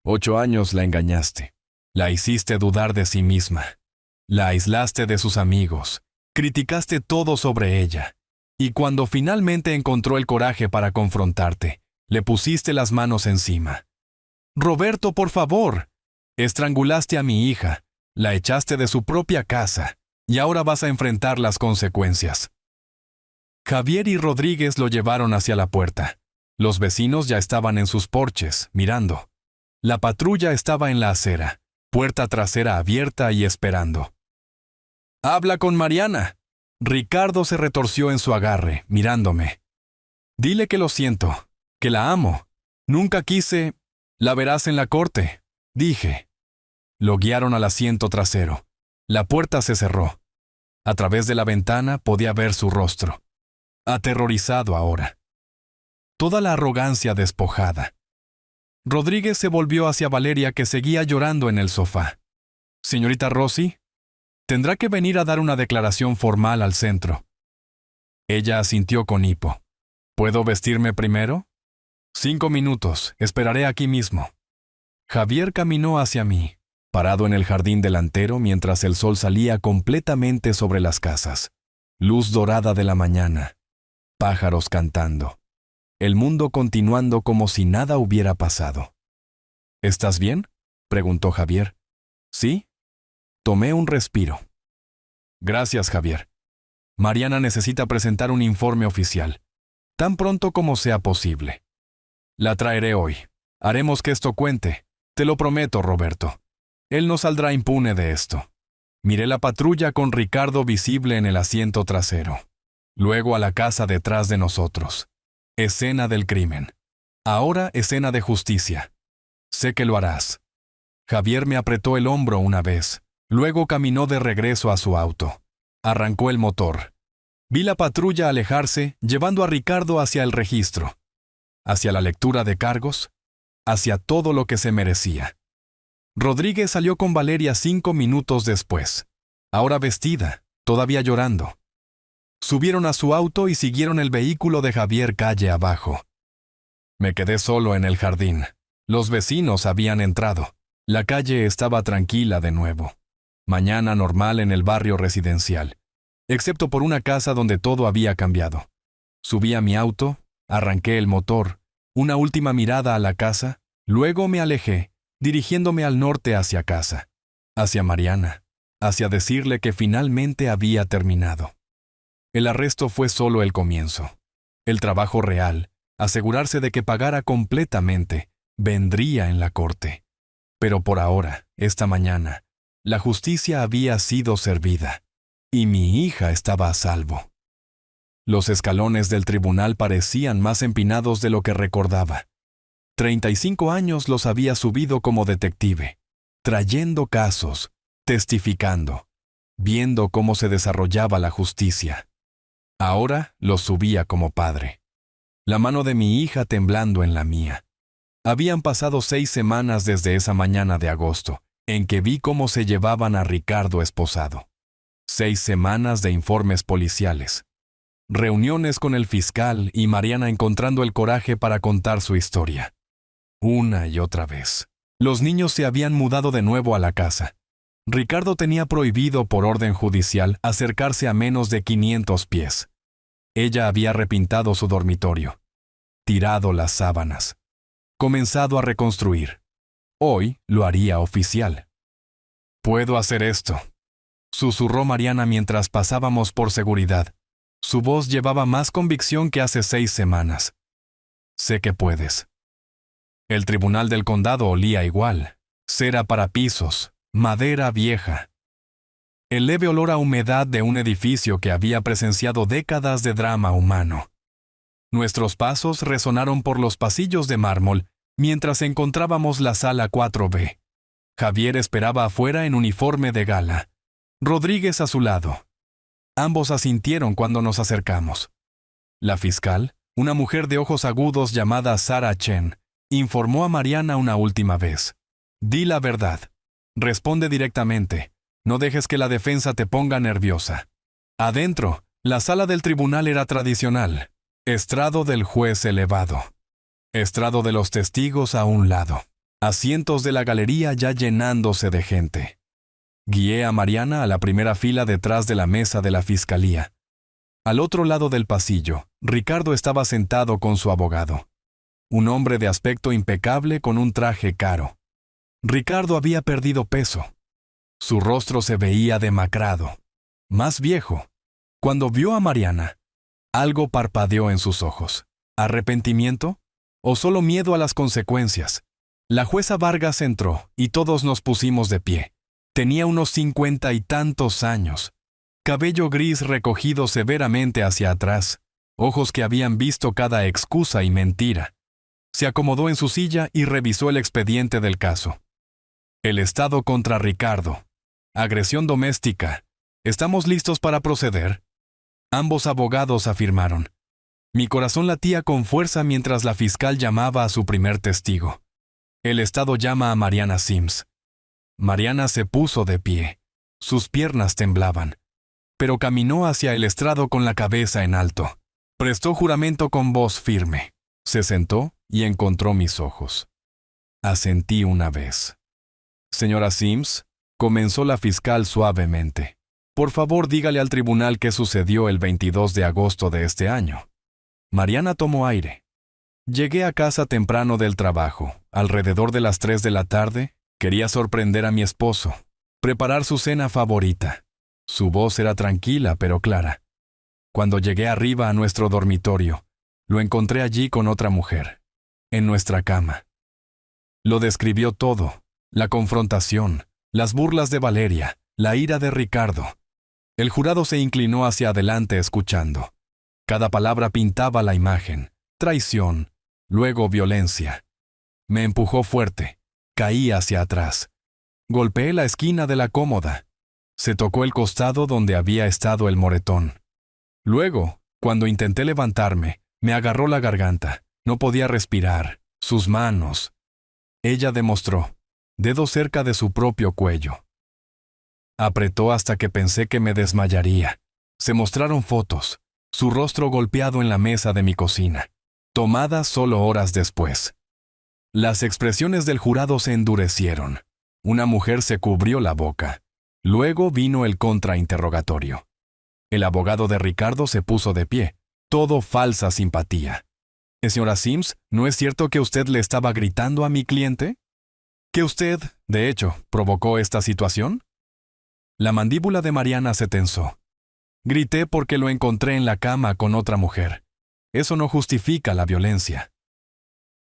8 años la engañaste. La hiciste dudar de sí misma. La aislaste de sus amigos. Criticaste todo sobre ella. Y cuando finalmente encontró el coraje para confrontarte, le pusiste las manos encima. Roberto, por favor. Estrangulaste a mi hija, la echaste de su propia casa, y ahora vas a enfrentar las consecuencias. Javier y Rodríguez lo llevaron hacia la puerta. Los vecinos ya estaban en sus porches, mirando. La patrulla estaba en la acera, puerta trasera abierta y esperando. «¡Habla con Mariana!». Ricardo se retorció en su agarre, mirándome. «Dile que lo siento, que la amo. Nunca quise... La verás en la corte», dije. Lo guiaron al asiento trasero. La puerta se cerró. A través de la ventana podía ver su rostro. Aterrorizado ahora. Toda la arrogancia despojada. Rodríguez se volvió hacia Valeria, que seguía llorando en el sofá. «Señorita Rossi, tendrá que venir a dar una declaración formal al centro». Ella asintió con hipo. «¿Puedo vestirme primero?» «5 minutos, esperaré aquí mismo». Javier caminó hacia mí, parado en el jardín delantero mientras el sol salía completamente sobre las casas. Luz dorada de la mañana. Pájaros cantando. El mundo continuando como si nada hubiera pasado. «¿Estás bien?», preguntó Javier. «¿Sí?». Tomé un respiro. «Gracias, Javier. Mariana necesita presentar un informe oficial, tan pronto como sea posible. La traeré hoy. Haremos que esto cuente. Te lo prometo, Roberto. Él no saldrá impune de esto». Miré la patrulla con Ricardo visible en el asiento trasero. Luego a la casa detrás de nosotros. Escena del crimen. Ahora escena de justicia. Sé que lo harás. Javier me apretó el hombro una vez. Luego caminó de regreso a su auto. Arrancó el motor. Vi la patrulla alejarse, llevando a Ricardo hacia el registro, hacia la lectura de cargos, hacia todo lo que se merecía. Rodríguez salió con Valeria 5 minutos después, ahora vestida, todavía llorando. Subieron a su auto y siguieron el vehículo de Javier calle abajo. Me quedé solo en el jardín. Los vecinos habían entrado. La calle estaba tranquila de nuevo. Mañana normal en el barrio residencial, excepto por una casa donde todo había cambiado. Subí a mi auto, arranqué el motor, una última mirada a la casa, luego me alejé, dirigiéndome al norte hacia casa, hacia Mariana, hacia decirle que finalmente había terminado. El arresto fue solo el comienzo. El trabajo real, asegurarse de que pagara completamente, vendría en la corte. Pero por ahora, esta mañana, la justicia había sido servida, y mi hija estaba a salvo. Los escalones del tribunal parecían más empinados de lo que recordaba. 35 años los había subido como detective, trayendo casos, testificando, viendo cómo se desarrollaba la justicia. Ahora los subía como padre. La mano de mi hija temblando en la mía. Habían pasado 6 semanas desde esa mañana de agosto, en que vi cómo se llevaban a Ricardo esposado. 6 semanas de informes policiales. Reuniones con el fiscal y Mariana encontrando el coraje para contar su historia. Una y otra vez. Los niños se habían mudado de nuevo a la casa. Ricardo tenía prohibido por orden judicial acercarse a menos de 500 pies. Ella había repintado su dormitorio, tirado las sábanas, comenzado a reconstruir. Hoy lo haría oficial. «Puedo hacer esto», susurró Mariana mientras pasábamos por seguridad. Su voz llevaba más convicción que hace 6 semanas. «Sé que puedes». El tribunal del condado olía igual. Cera para pisos, madera vieja. El leve olor a humedad de un edificio que había presenciado décadas de drama humano. Nuestros pasos resonaron por los pasillos de mármol mientras encontrábamos la sala 4B. Javier esperaba afuera en uniforme de gala. Rodríguez a su lado. Ambos asintieron cuando nos acercamos. La fiscal, una mujer de ojos agudos llamada Sarah Chen, informó a Mariana una última vez. «Di la verdad. Responde directamente. No dejes que la defensa te ponga nerviosa». Adentro, la sala del tribunal era tradicional. Estrado del juez elevado. Estrado de los testigos a un lado. Asientos de la galería ya llenándose de gente. Guié a Mariana a la primera fila detrás de la mesa de la fiscalía. Al otro lado del pasillo, Ricardo estaba sentado con su abogado. Un hombre de aspecto impecable con un traje caro. Ricardo había perdido peso. Su rostro se veía demacrado, más viejo. Cuando vio a Mariana, algo parpadeó en sus ojos. ¿Arrepentimiento? ¿O solo miedo a las consecuencias? La jueza Vargas entró y todos nos pusimos de pie. Tenía unos 50 y tantos años. Cabello gris recogido severamente hacia atrás. Ojos que habían visto cada excusa y mentira. Se acomodó en su silla y revisó el expediente del caso. El Estado contra Ricardo. Agresión doméstica. ¿Estamos listos para proceder? Ambos abogados afirmaron. Mi corazón latía con fuerza mientras la fiscal llamaba a su primer testigo. El Estado llama a Mariana Sims. Mariana se puso de pie. Sus piernas temblaban, pero caminó hacia el estrado con la cabeza en alto. Prestó juramento con voz firme. Se sentó y encontró mis ojos. Asentí una vez. Señora Sims, comenzó la fiscal suavemente. Por favor, dígale al tribunal qué sucedió el 22 de agosto de este año. Mariana tomó aire. Llegué a casa temprano del trabajo. Alrededor de las 3 de la tarde, quería sorprender a mi esposo, preparar su cena favorita. Su voz era tranquila pero clara. Cuando llegué arriba a nuestro dormitorio, lo encontré allí con otra mujer, en nuestra cama. Lo describió todo, la confrontación, las burlas de Valeria, la ira de Ricardo. El jurado se inclinó hacia adelante escuchando. Cada palabra pintaba la imagen, traición, luego violencia. Me empujó fuerte, caí hacia atrás. Golpeé la esquina de la cómoda. Se tocó el costado donde había estado el moretón. Luego, cuando intenté levantarme, me agarró la garganta. No podía respirar. Sus manos. Ella demostró, dedos cerca de su propio cuello. Apretó hasta que pensé que me desmayaría. Se mostraron fotos, su rostro golpeado en la mesa de mi cocina, tomadas solo horas después. Las expresiones del jurado se endurecieron. Una mujer se cubrió la boca. Luego vino el contrainterrogatorio. El abogado de Ricardo se puso de pie. Todo falsa simpatía. Señora Sims, ¿no es cierto que usted le estaba gritando a mi cliente? ¿Que usted, de hecho, provocó esta situación? La mandíbula de Mariana se tensó. Grité porque lo encontré en la cama con otra mujer. Eso no justifica la violencia.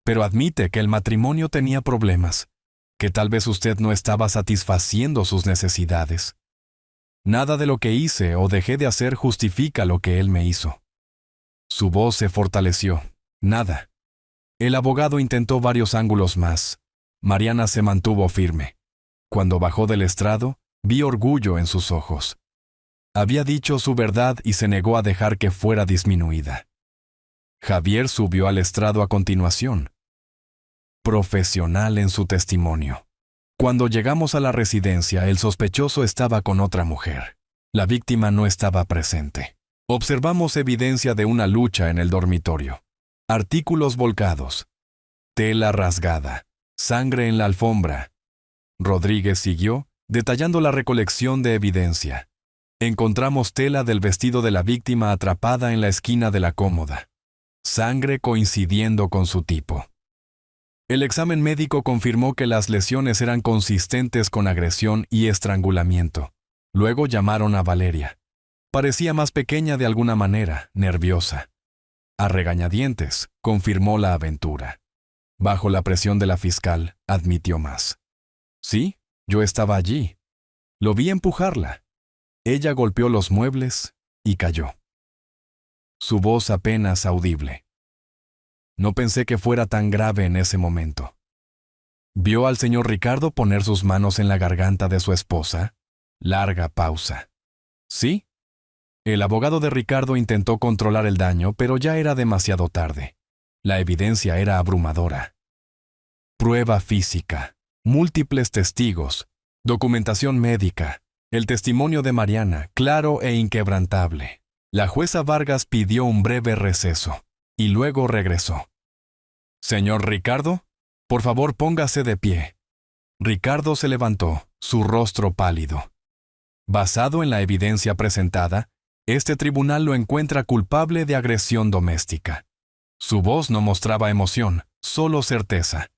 Pero admite que el matrimonio tenía problemas, que tal vez usted no estaba satisfaciendo sus necesidades. Nada de lo que hice o dejé de hacer justifica lo que él me hizo. Su voz se fortaleció. Nada. El abogado intentó varios ángulos más. Mariana se mantuvo firme. Cuando bajó del estrado, vi orgullo en sus ojos. Había dicho su verdad y se negó a dejar que fuera disminuida. Javier subió al estrado a continuación. Profesional en su testimonio. Cuando llegamos a la residencia, el sospechoso estaba con otra mujer. La víctima no estaba presente. Observamos evidencia de una lucha en el dormitorio. Artículos volcados. Tela rasgada. Sangre en la alfombra. Rodríguez siguió, detallando la recolección de evidencia. Encontramos tela del vestido de la víctima atrapada en la esquina de la cómoda. Sangre coincidiendo con su tipo. El examen médico confirmó que las lesiones eran consistentes con agresión y estrangulamiento. Luego llamaron a Valeria. Parecía más pequeña de alguna manera, nerviosa. A regañadientes, confirmó la aventura. Bajo la presión de la fiscal, admitió más. Sí, yo estaba allí. Lo vi empujarla. Ella golpeó los muebles y cayó. Su voz apenas audible. No pensé que fuera tan grave en ese momento. ¿Vio al señor Ricardo poner sus manos en la garganta de su esposa? Larga pausa. ¿Sí? El abogado de Ricardo intentó controlar el daño, pero ya era demasiado tarde. La evidencia era abrumadora. Prueba física, múltiples testigos, documentación médica, el testimonio de Mariana, claro e inquebrantable. La jueza Vargas pidió un breve receso, y luego regresó. Señor Ricardo, por favor póngase de pie. Ricardo se levantó, su rostro pálido. Basado en la evidencia presentada, este tribunal lo encuentra culpable de agresión doméstica. Su voz no mostraba emoción, solo certeza.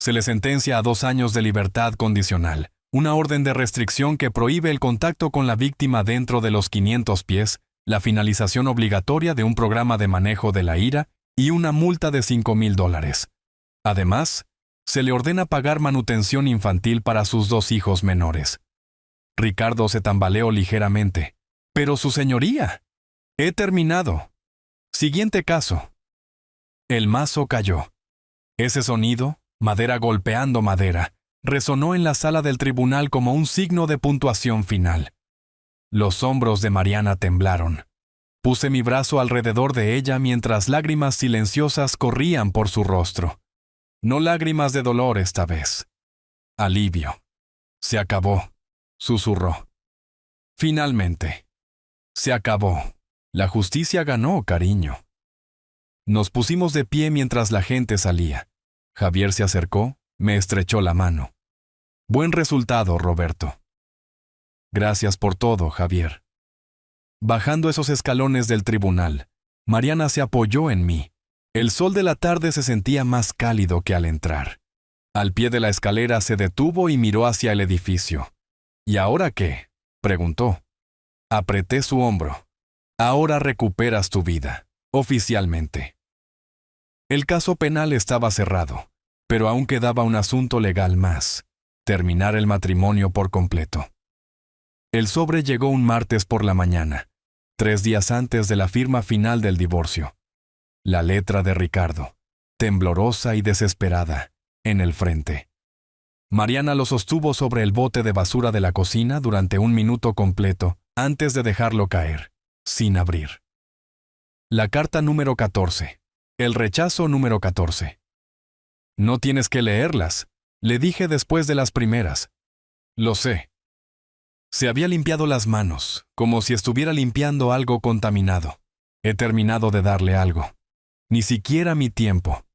Se le sentencia a 2 años de libertad condicional, una orden de restricción que prohíbe el contacto con la víctima dentro de los 500 pies, la finalización obligatoria de un programa de manejo de la ira y una multa de $5,000. Además, se le ordena pagar manutención infantil para sus 2 hijos menores. Ricardo se tambaleó ligeramente. «Pero su señoría. He terminado. Siguiente caso». El mazo cayó. Ese sonido, madera golpeando madera, resonó en la sala del tribunal como un signo de puntuación final. Los hombros de Mariana temblaron. Puse mi brazo alrededor de ella mientras lágrimas silenciosas corrían por su rostro. No lágrimas de dolor esta vez. Alivio. Se acabó, susurró. Finalmente. Se acabó. La justicia ganó, cariño. Nos pusimos de pie mientras la gente salía. Javier se acercó, me estrechó la mano. Buen resultado, Roberto. Gracias por todo, Javier. Bajando esos escalones del tribunal, Mariana se apoyó en mí. El sol de la tarde se sentía más cálido que al entrar. Al pie de la escalera se detuvo y miró hacia el edificio. ¿Y ahora qué?, preguntó. Apreté su hombro. Ahora recuperas tu vida, oficialmente. El caso penal estaba cerrado, pero aún quedaba un asunto legal más: terminar el matrimonio por completo. El sobre llegó un martes por la mañana, 3 días antes de la firma final del divorcio. La letra de Ricardo, temblorosa y desesperada, en el frente. Mariana lo sostuvo sobre el bote de basura de la cocina durante 1 minuto completo antes de dejarlo caer, sin abrir. La carta número 14. El rechazo número 14. No tienes que leerlas, le dije después de las primeras. Lo sé. Se había limpiado las manos, como si estuviera limpiando algo contaminado. He terminado de darle algo. Ni siquiera mi tiempo.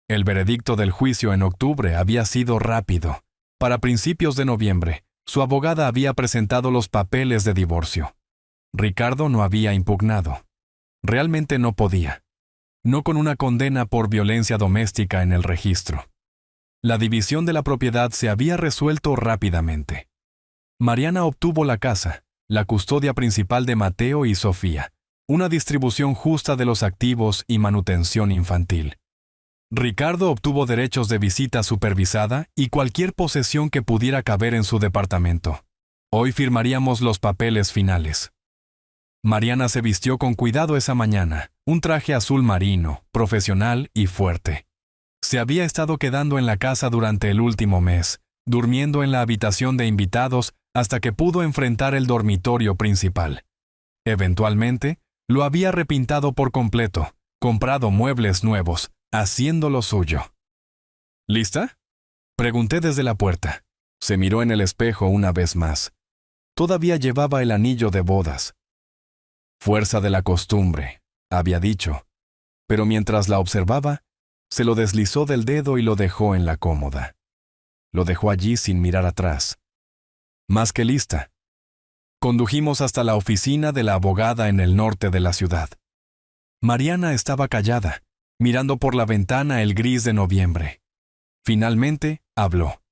El veredicto del juicio en octubre había sido rápido. Para principios de noviembre, su abogada había presentado los papeles de divorcio. Ricardo no había impugnado. Realmente no podía. No con una condena por violencia doméstica en el registro. La división de la propiedad se había resuelto rápidamente. Mariana obtuvo la casa, la custodia principal de Mateo y Sofía, una distribución justa de los activos y manutención infantil. Ricardo obtuvo derechos de visita supervisada y cualquier posesión que pudiera caber en su departamento. Hoy firmaríamos los papeles finales. Mariana se vistió con cuidado esa mañana, un traje azul marino, profesional y fuerte. Se había estado quedando en la casa durante el último mes, durmiendo en la habitación de invitados hasta que pudo enfrentar el dormitorio principal. Eventualmente, lo había repintado por completo, comprado muebles nuevos, haciendo lo suyo. ¿Lista?, pregunté desde la puerta. Se miró en el espejo una vez más. Todavía llevaba el anillo de bodas. Fuerza de la costumbre, había dicho, pero mientras la observaba, se lo deslizó del dedo y lo dejó en la cómoda. Lo dejó allí sin mirar atrás. Más que lista. Condujimos hasta la oficina de la abogada en el norte de la ciudad. Mariana estaba callada, mirando por la ventana el gris de noviembre. Finalmente, habló.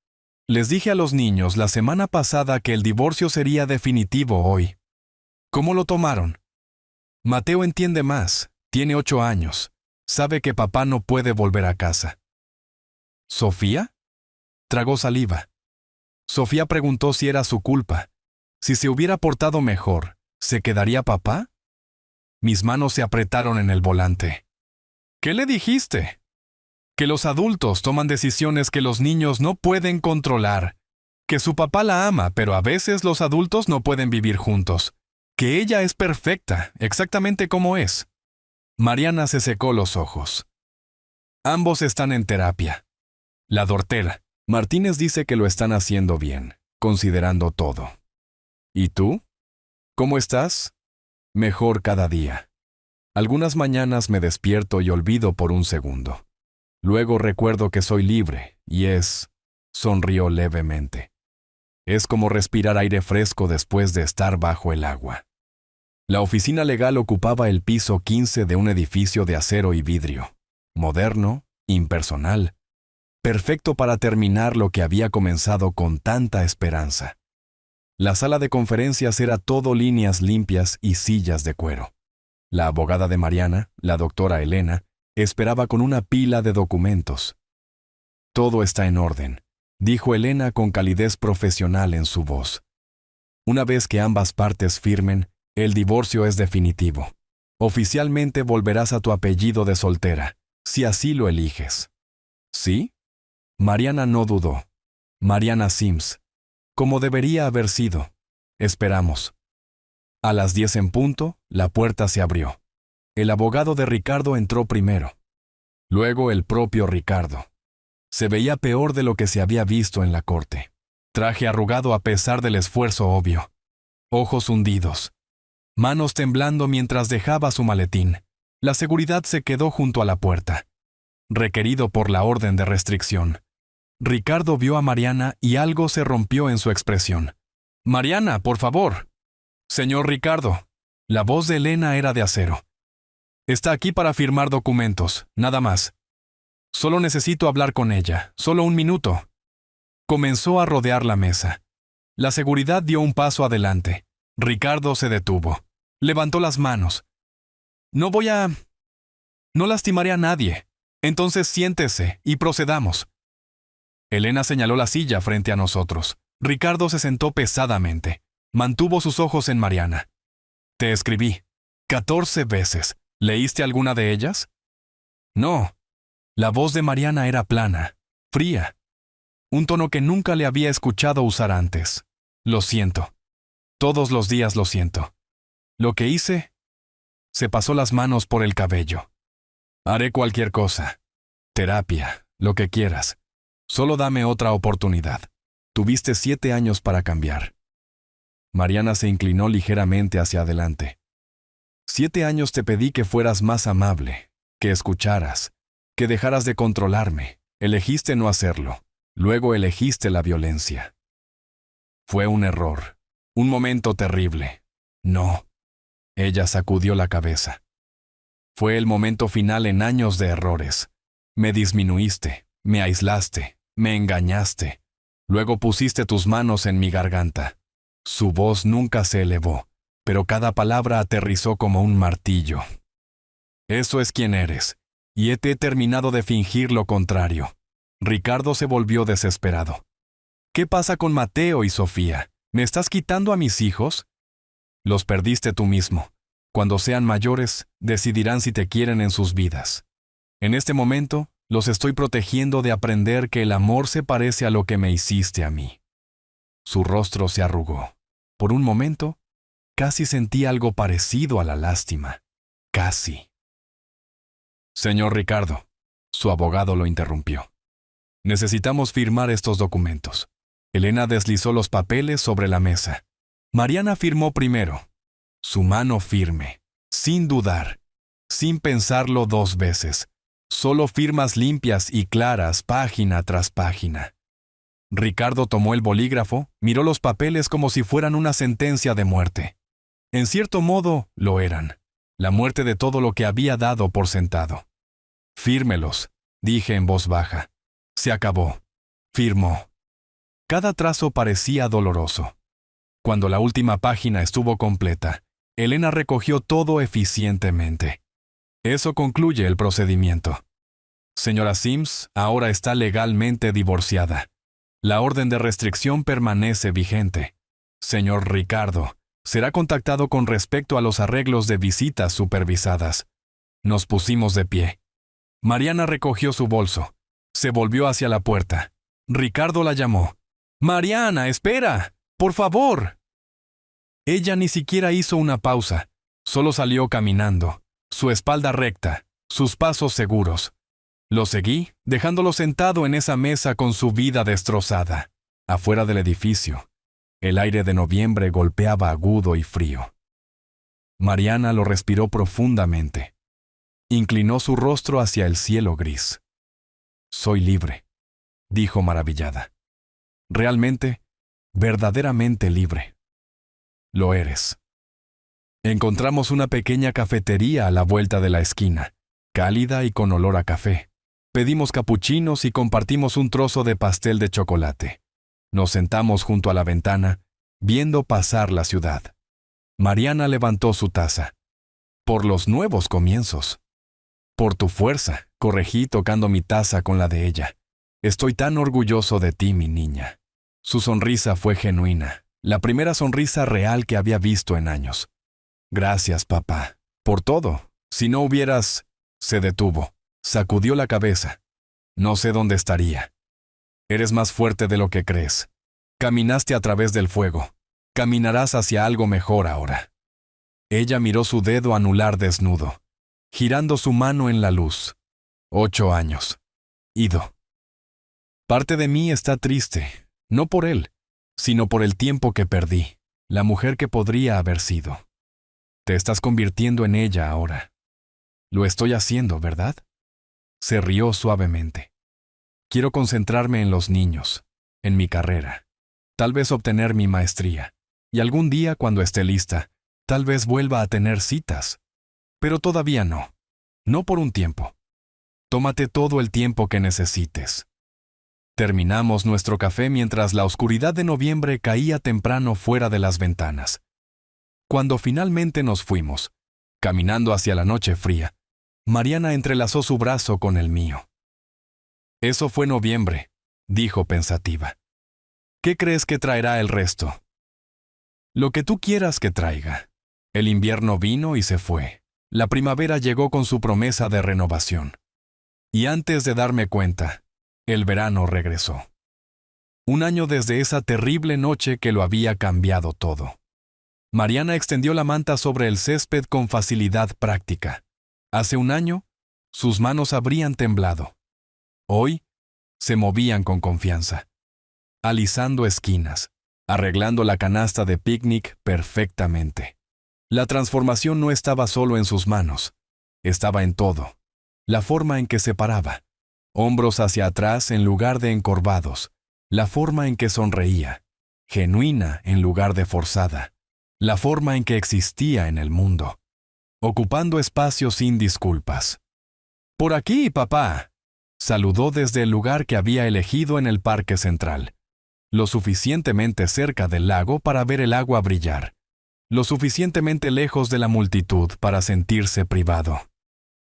Les dije a los niños la semana pasada que el divorcio sería definitivo hoy. ¿Cómo lo tomaron? Mateo entiende más, tiene 8 años, sabe que papá no puede volver a casa. ¿Sofía? Tragó saliva. Sofía preguntó si era su culpa. Si se hubiera portado mejor, ¿se quedaría papá? Mis manos se apretaron en el volante. ¿Qué le dijiste? Que los adultos toman decisiones que los niños no pueden controlar. Que su papá la ama, pero a veces los adultos no pueden vivir juntos. Que ella es perfecta, exactamente como es. Mariana se secó los ojos. Ambos están en terapia. La dortera. Martínez dice que lo están haciendo bien, considerando todo. ¿Y tú? ¿Cómo estás? Mejor cada día. Algunas mañanas me despierto y olvido por un segundo. Luego recuerdo que soy libre, y sonrió levemente. Es como respirar aire fresco después de estar bajo el agua. La oficina legal ocupaba el piso 15 de un edificio de acero y vidrio, moderno, impersonal, perfecto para terminar lo que había comenzado con tanta esperanza. La sala de conferencias era todo líneas limpias y sillas de cuero. La abogada de Mariana, la doctora Elena, esperaba con una pila de documentos. Todo está en orden, dijo Elena con calidez profesional en su voz. Una vez que ambas partes firmen, el divorcio es definitivo. Oficialmente volverás a tu apellido de soltera, si así lo eliges. ¿Sí? Mariana no dudó. Mariana Sims. Como debería haber sido. Esperamos. A las 10 en punto, la puerta se abrió. El abogado de Ricardo entró primero. Luego el propio Ricardo. Se veía peor de lo que se había visto en la corte. Traje arrugado a pesar del esfuerzo obvio. Ojos hundidos. Manos temblando mientras dejaba su maletín. La seguridad se quedó junto a la puerta. Requerido por la orden de restricción. Ricardo vio a Mariana y algo se rompió en su expresión. «Mariana, por favor». «Señor Ricardo». La voz de Elena era de acero. «Está aquí para firmar documentos, nada más. Solo necesito hablar con ella, solo un minuto». Comenzó a rodear la mesa. La seguridad dio un paso adelante. Ricardo se detuvo. Levantó las manos. «No lastimaré a nadie. Entonces siéntese y procedamos». Elena señaló la silla frente a nosotros. Ricardo se sentó pesadamente. Mantuvo sus ojos en Mariana. «Te escribí 14 veces. ¿Leíste alguna de ellas?» «No». La voz de Mariana era plana, fría. Un tono que nunca le había escuchado usar antes. «Lo siento. Todos los días lo siento. Lo que hice...» Se pasó las manos por el cabello. «Haré cualquier cosa. Terapia, lo que quieras. Solo dame otra oportunidad. Tuviste 7 años para cambiar». Mariana se inclinó ligeramente hacia adelante. 7 años te pedí que fueras más amable, que escucharas, que dejaras de controlarme. Elegiste no hacerlo. Luego elegiste la violencia. Fue un error. Un momento terrible. No. Ella sacudió la cabeza. Fue el momento final en años de errores. Me disminuiste, me aislaste, me engañaste. Luego pusiste tus manos en mi garganta. Su voz nunca se elevó, pero cada palabra aterrizó como un martillo. Eso es quien eres, y he terminado de fingir lo contrario. Ricardo se volvió desesperado. ¿Qué pasa con Mateo y Sofía? ¿Me estás quitando a mis hijos? Los perdiste tú mismo. Cuando sean mayores, decidirán si te quieren en sus vidas. En este momento, los estoy protegiendo de aprender que el amor se parece a lo que me hiciste a mí. Su rostro se arrugó. Por un momento, casi sentí algo parecido a la lástima. Casi. Señor Ricardo, su abogado lo interrumpió. Necesitamos firmar estos documentos. Elena deslizó los papeles sobre la mesa. Mariana firmó primero. Su mano firme, sin dudar, sin pensarlo 2 veces. Solo firmas limpias y claras, página tras página. Ricardo tomó el bolígrafo, miró los papeles como si fueran una sentencia de muerte. En cierto modo, lo eran. La muerte de todo lo que había dado por sentado. «Fírmelos», dije en voz baja. Se acabó. Firmó. Cada trazo parecía doloroso. Cuando la última página estuvo completa, Elena recogió todo eficientemente. Eso concluye el procedimiento. Señora Sims ahora está legalmente divorciada. La orden de restricción permanece vigente. Señor Ricardo, será contactado con respecto a los arreglos de visitas supervisadas. Nos pusimos de pie. Mariana recogió su bolso. Se volvió hacia la puerta. Ricardo la llamó. «Mariana, espera, por favor». Ella ni siquiera hizo una pausa. Solo salió caminando, su espalda recta, sus pasos seguros. Lo seguí, dejándolo sentado en esa mesa con su vida destrozada. Afuera del edificio, el aire de noviembre golpeaba agudo y frío. Mariana lo respiró profundamente. Inclinó su rostro hacia el cielo gris. «Soy libre», dijo maravillada. «Realmente, verdaderamente libre». «Lo eres». Encontramos una pequeña cafetería a la vuelta de la esquina, cálida y con olor a café. Pedimos capuchinos y compartimos un trozo de pastel de chocolate. Nos sentamos junto a la ventana, viendo pasar la ciudad. Mariana levantó su taza. «Por los nuevos comienzos». «Por tu fuerza», corregí tocando mi taza con la de ella. «Estoy tan orgulloso de ti, mi niña». Su sonrisa fue genuina, la primera sonrisa real que había visto en años. «Gracias, papá, por todo. Si no hubieras...» Se detuvo, sacudió la cabeza. «No sé dónde estaría». Eres más fuerte de lo que crees. Caminaste a través del fuego. Caminarás hacia algo mejor ahora. Ella miró su dedo anular desnudo, girando su mano en la luz. 8 años. Ido. Parte de mí está triste, no por él, sino por el tiempo que perdí, la mujer que podría haber sido. Te estás convirtiendo en ella ahora. Lo estoy haciendo, ¿verdad? Se rió suavemente. Quiero concentrarme en los niños, en mi carrera, tal vez obtener mi maestría, y algún día cuando esté lista, tal vez vuelva a tener citas. Pero todavía no. No por un tiempo. Tómate todo el tiempo que necesites. Terminamos nuestro café mientras la oscuridad de noviembre caía temprano fuera de las ventanas. Cuando finalmente nos fuimos, caminando hacia la noche fría, Mariana entrelazó su brazo con el mío. Eso fue noviembre, dijo pensativa. ¿Qué crees que traerá el resto? Lo que tú quieras que traiga. El invierno vino y se fue. La primavera llegó con su promesa de renovación. Y antes de darme cuenta, el verano regresó. Un año desde esa terrible noche que lo había cambiado todo. Mariana extendió la manta sobre el césped con facilidad práctica. Hace un año, sus manos habrían temblado. Hoy, se movían con confianza, alisando esquinas, arreglando la canasta de picnic perfectamente. La transformación no estaba solo en sus manos, estaba en todo. La forma en que se paraba, hombros hacia atrás en lugar de encorvados, la forma en que sonreía, genuina en lugar de forzada, la forma en que existía en el mundo, ocupando espacio sin disculpas. «Por aquí, papá», saludó desde el lugar que había elegido en el parque central, lo suficientemente cerca del lago para ver el agua brillar, lo suficientemente lejos de la multitud para sentirse privado.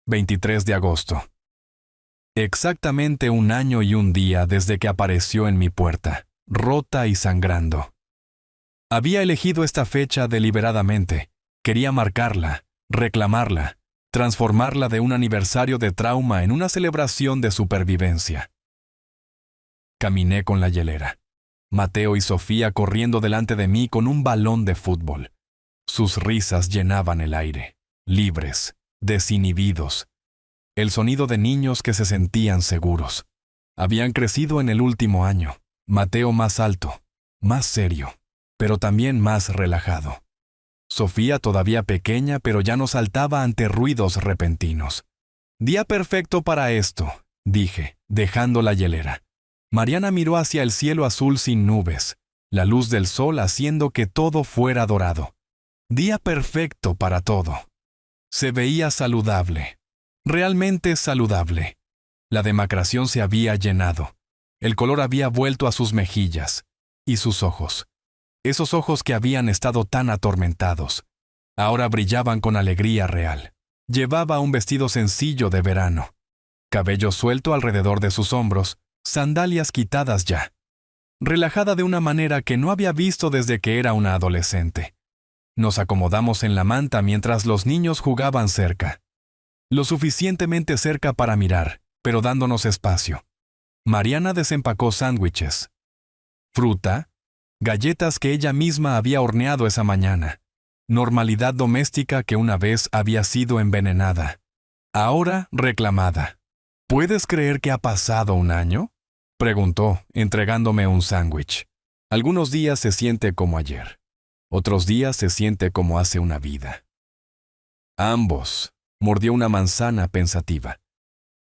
23 de agosto. Exactamente un año y un día desde que apareció en mi puerta, rota y sangrando. Había elegido esta fecha deliberadamente. Quería marcarla, reclamarla, transformarla de un aniversario de trauma en una celebración de supervivencia. Caminé con la hielera. Mateo y Sofía corriendo delante de mí con un balón de fútbol. Sus risas llenaban el aire, libres, desinhibidos. El sonido de niños que se sentían seguros. Habían crecido en el último año. Mateo más alto, más serio, pero también más relajado. Sofía todavía pequeña, pero ya no saltaba ante ruidos repentinos. «Día perfecto para esto», dije, dejando la hielera. Mariana miró hacia el cielo azul sin nubes, la luz del sol haciendo que todo fuera dorado. Día perfecto para todo. Se veía saludable, realmente saludable. La demacración se había llenado. El color había vuelto a sus mejillas y sus ojos. Esos ojos que habían estado tan atormentados, ahora brillaban con alegría real. Llevaba un vestido sencillo de verano, cabello suelto alrededor de sus hombros, sandalias quitadas ya. Relajada de una manera que no había visto desde que era una adolescente. Nos acomodamos en la manta mientras los niños jugaban cerca. Lo suficientemente cerca para mirar, pero dándonos espacio. Mariana desempacó sándwiches, fruta, galletas que ella misma había horneado esa mañana. Normalidad doméstica que una vez había sido envenenada. Ahora reclamada. ¿Puedes creer que ha pasado un año?, preguntó, entregándome un sándwich. Algunos días se siente como ayer. Otros días se siente como hace una vida. Ambos. Mordió una manzana pensativa.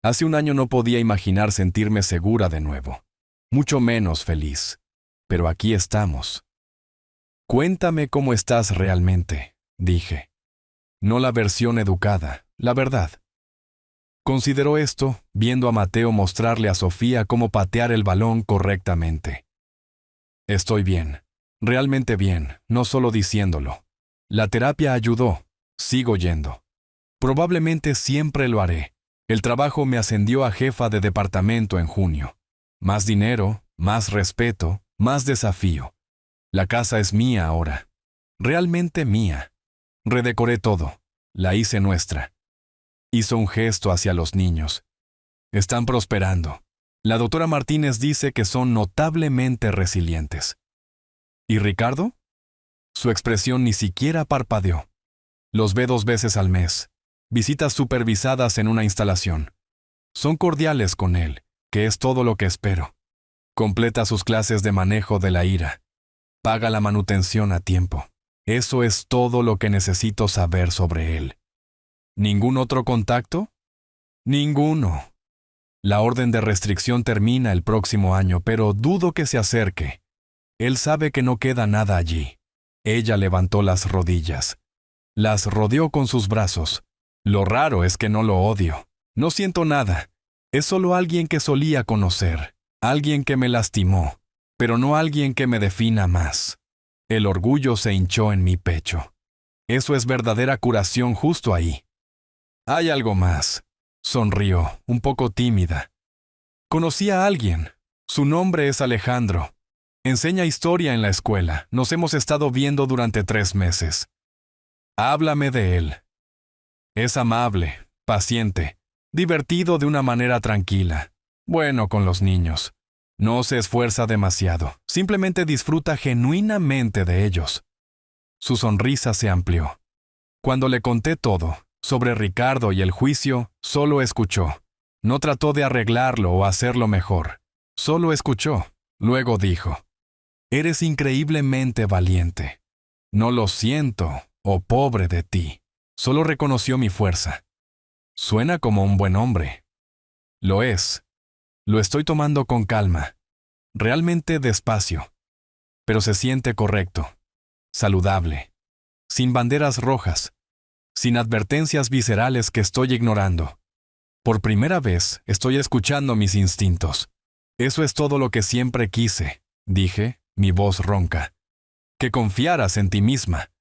Hace un año no podía imaginar sentirme segura de nuevo, mucho menos feliz. Pero aquí estamos. Cuéntame cómo estás realmente, dije. No la versión educada, la verdad. Consideró esto, viendo a Mateo mostrarle a Sofía cómo patear el balón correctamente. Estoy bien, realmente bien, no solo diciéndolo. La terapia ayudó, sigo yendo. Probablemente siempre lo haré. El trabajo me ascendió a jefa de departamento en junio. Más dinero, más respeto, más desafío. La casa es mía ahora. Realmente mía. Redecoré todo. La hice nuestra. Hizo un gesto hacia los niños. Están prosperando. La doctora Martínez dice que son notablemente resilientes. ¿Y Ricardo? Su expresión ni siquiera parpadeó. Los ve 2 veces al mes. Visitas supervisadas en una instalación. Son cordiales con él, que es todo lo que espero. Completa sus clases de manejo de la ira. Paga la manutención a tiempo. Eso es todo lo que necesito saber sobre él. ¿Ningún otro contacto? Ninguno. La orden de restricción termina el próximo año, pero dudo que se acerque. Él sabe que no queda nada allí. Ella levantó las rodillas. Las rodeó con sus brazos. Lo raro es que no lo odio. No siento nada. Es solo alguien que solía conocer. Alguien que me lastimó, pero no alguien que me defina más. El orgullo se hinchó en mi pecho. Eso es verdadera curación justo ahí. Hay algo más. Sonrió, un poco tímida. Conocí a alguien. Su nombre es Alejandro. Enseña historia en la escuela. Nos hemos estado viendo durante 3 meses. Háblame de él. Es amable, paciente, divertido de una manera tranquila. Bueno con los niños. No se esfuerza demasiado. Simplemente disfruta genuinamente de ellos. Su sonrisa se amplió. Cuando le conté todo, sobre Ricardo y el juicio, solo escuchó. No trató de arreglarlo o hacerlo mejor. Solo escuchó. Luego dijo: «Eres increíblemente valiente. No lo siento, oh pobre de ti». Solo reconoció mi fuerza. Suena como un buen hombre. Lo es. Lo estoy tomando con calma. Realmente despacio. Pero se siente correcto. Saludable. Sin banderas rojas. Sin advertencias viscerales que estoy ignorando. Por primera vez estoy escuchando mis instintos. Eso es todo lo que siempre quise, dije, mi voz ronca. Que confiaras en ti misma.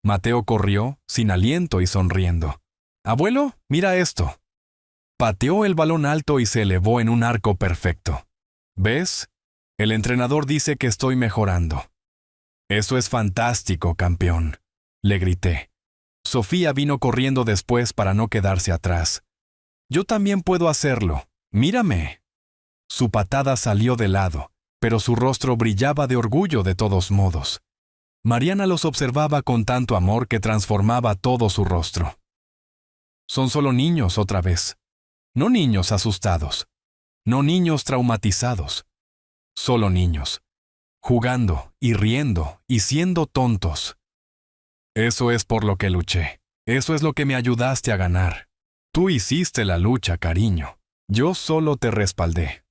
Mateo corrió, sin aliento y sonriendo. «Abuelo, mira esto». Pateó el balón alto y se elevó en un arco perfecto. ¿Ves? El entrenador dice que estoy mejorando. Eso es fantástico, campeón, le grité. Sofía vino corriendo después para no quedarse atrás. Yo también puedo hacerlo. Mírame. Su patada salió de lado, pero su rostro brillaba de orgullo de todos modos. Mariana los observaba con tanto amor que transformaba todo su rostro. Son solo niños otra vez. No niños asustados. No niños traumatizados. Solo niños. Jugando y riendo y siendo tontos. Eso es por lo que luché. Eso es lo que me ayudaste a ganar. Tú hiciste la lucha, cariño. Yo solo te respaldé.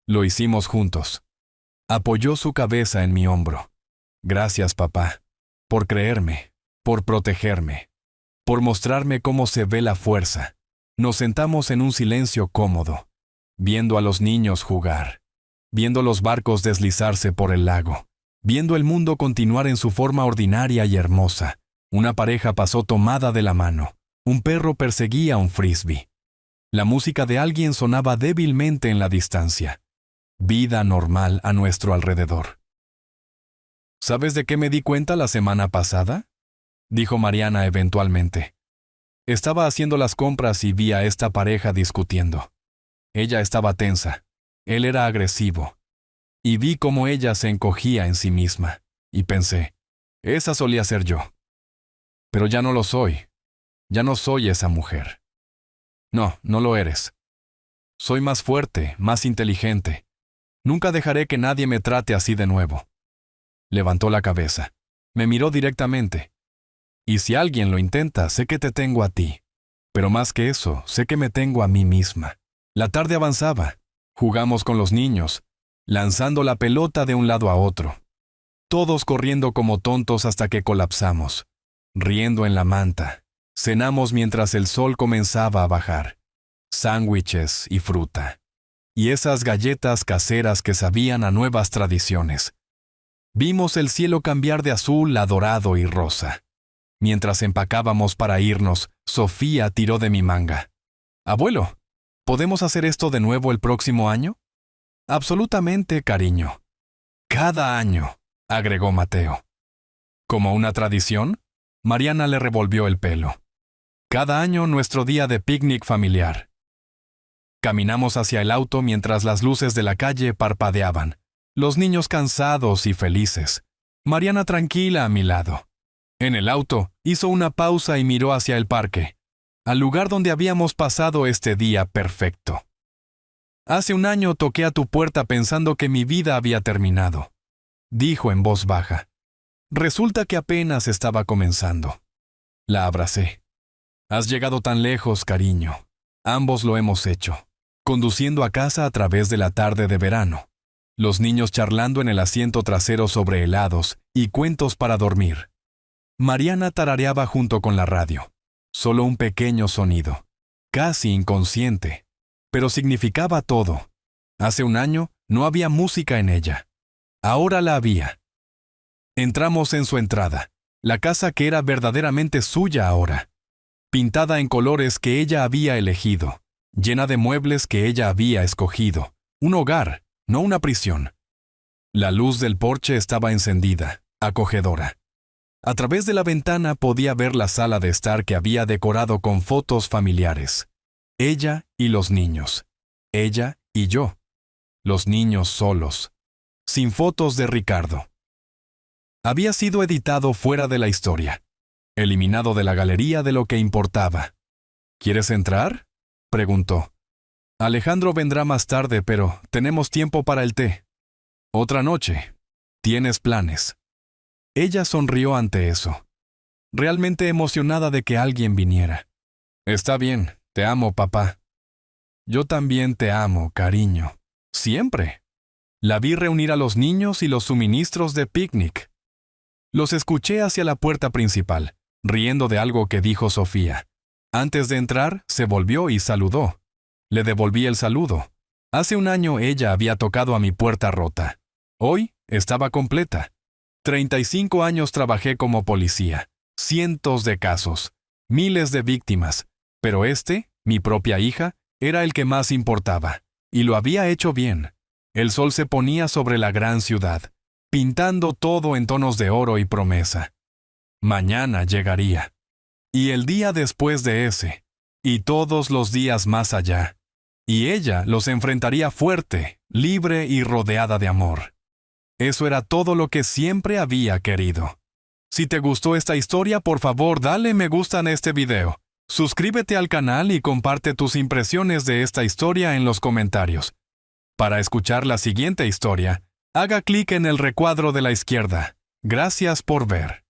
Lo hicimos juntos. Apoyó su cabeza en mi hombro. Gracias, papá, por creerme, por protegerme, por mostrarme cómo se ve la fuerza. Nos sentamos en un silencio cómodo, viendo a los niños jugar, viendo los barcos deslizarse por el lago, viendo el mundo continuar en su forma ordinaria y hermosa. Una pareja pasó tomada de la mano. Un perro perseguía un frisbee. La música de alguien sonaba débilmente en la distancia. Vida normal a nuestro alrededor. ¿Sabes de qué me di cuenta la semana pasada?, dijo Mariana eventualmente. Estaba haciendo las compras y vi a esta pareja discutiendo. Ella estaba tensa. Él era agresivo. Y vi cómo ella se encogía en sí misma. Y pensé, esa solía ser yo. Pero ya no lo soy. Ya no soy esa mujer. No, no lo eres. Soy más fuerte, más inteligente. Nunca dejaré que nadie me trate así de nuevo. Levantó la cabeza. Me miró directamente. Y si alguien lo intenta, sé que te tengo a ti. Pero más que eso, sé que me tengo a mí misma. La tarde avanzaba. Jugamos con los niños, lanzando la pelota de un lado a otro. Todos corriendo como tontos hasta que colapsamos. Riendo en la manta. Cenamos mientras el sol comenzaba a bajar. Sándwiches y fruta. Y esas galletas caseras que sabían a nuevas tradiciones. Vimos el cielo cambiar de azul a dorado y rosa. Mientras empacábamos para irnos, Sofía tiró de mi manga. «Abuelo, ¿podemos hacer esto de nuevo el próximo año?» «Absolutamente, cariño». «Cada año», agregó Mateo. «¿Como una tradición?» Mariana le revolvió el pelo. «Cada año nuestro día de picnic familiar». Caminamos hacia el auto mientras las luces de la calle parpadeaban. Los niños cansados y felices. Mariana tranquila a mi lado. En el auto, hizo una pausa y miró hacia el parque, al lugar donde habíamos pasado este día perfecto. Hace un año toqué a tu puerta pensando que mi vida había terminado, dijo en voz baja. Resulta que apenas estaba comenzando. La abracé. Has llegado tan lejos, cariño. Ambos lo hemos hecho. Conduciendo a casa a través de la tarde de verano. Los niños charlando en el asiento trasero sobre helados y cuentos para dormir. Mariana tarareaba junto con la radio. Solo un pequeño sonido. Casi inconsciente. Pero significaba todo. Hace un año no había música en ella. Ahora la había. Entramos en su entrada. La casa que era verdaderamente suya ahora. Pintada en colores que ella había elegido. Llena de muebles que ella había escogido. Un hogar, no una prisión. La luz del porche estaba encendida, acogedora. A través de la ventana podía ver la sala de estar que había decorado con fotos familiares. Ella y los niños. Ella y yo. Los niños solos. Sin fotos de Ricardo. Había sido editado fuera de la historia. Eliminado de la galería de lo que importaba. ¿Quieres entrar?, preguntó. Alejandro vendrá más tarde, pero tenemos tiempo para el té. Otra noche. ¿Tienes planes? Ella sonrió ante eso. Realmente emocionada de que alguien viniera. Está bien, te amo, papá. Yo también te amo, cariño. Siempre. La vi reunir a los niños y los suministros de picnic. Los escuché hacia la puerta principal, riendo de algo que dijo Sofía. Antes de entrar, se volvió y saludó. Le devolví el saludo. Hace un año ella había tocado a mi puerta rota. Hoy estaba completa. 35 años trabajé como policía. Cientos de casos. Miles de víctimas. Pero mi propia hija, era el que más importaba. Y lo había hecho bien. El sol se ponía sobre la gran ciudad, pintando todo en tonos de oro y promesa. Mañana llegaría. Y el día después de ese. Y todos los días más allá. Y ella los enfrentaría fuerte, libre y rodeada de amor. Eso era todo lo que siempre había querido. Si te gustó esta historia, por favor, dale me gusta en este video. Suscríbete al canal y comparte tus impresiones de esta historia en los comentarios. Para escuchar la siguiente historia, haga clic en el recuadro de la izquierda. Gracias por ver.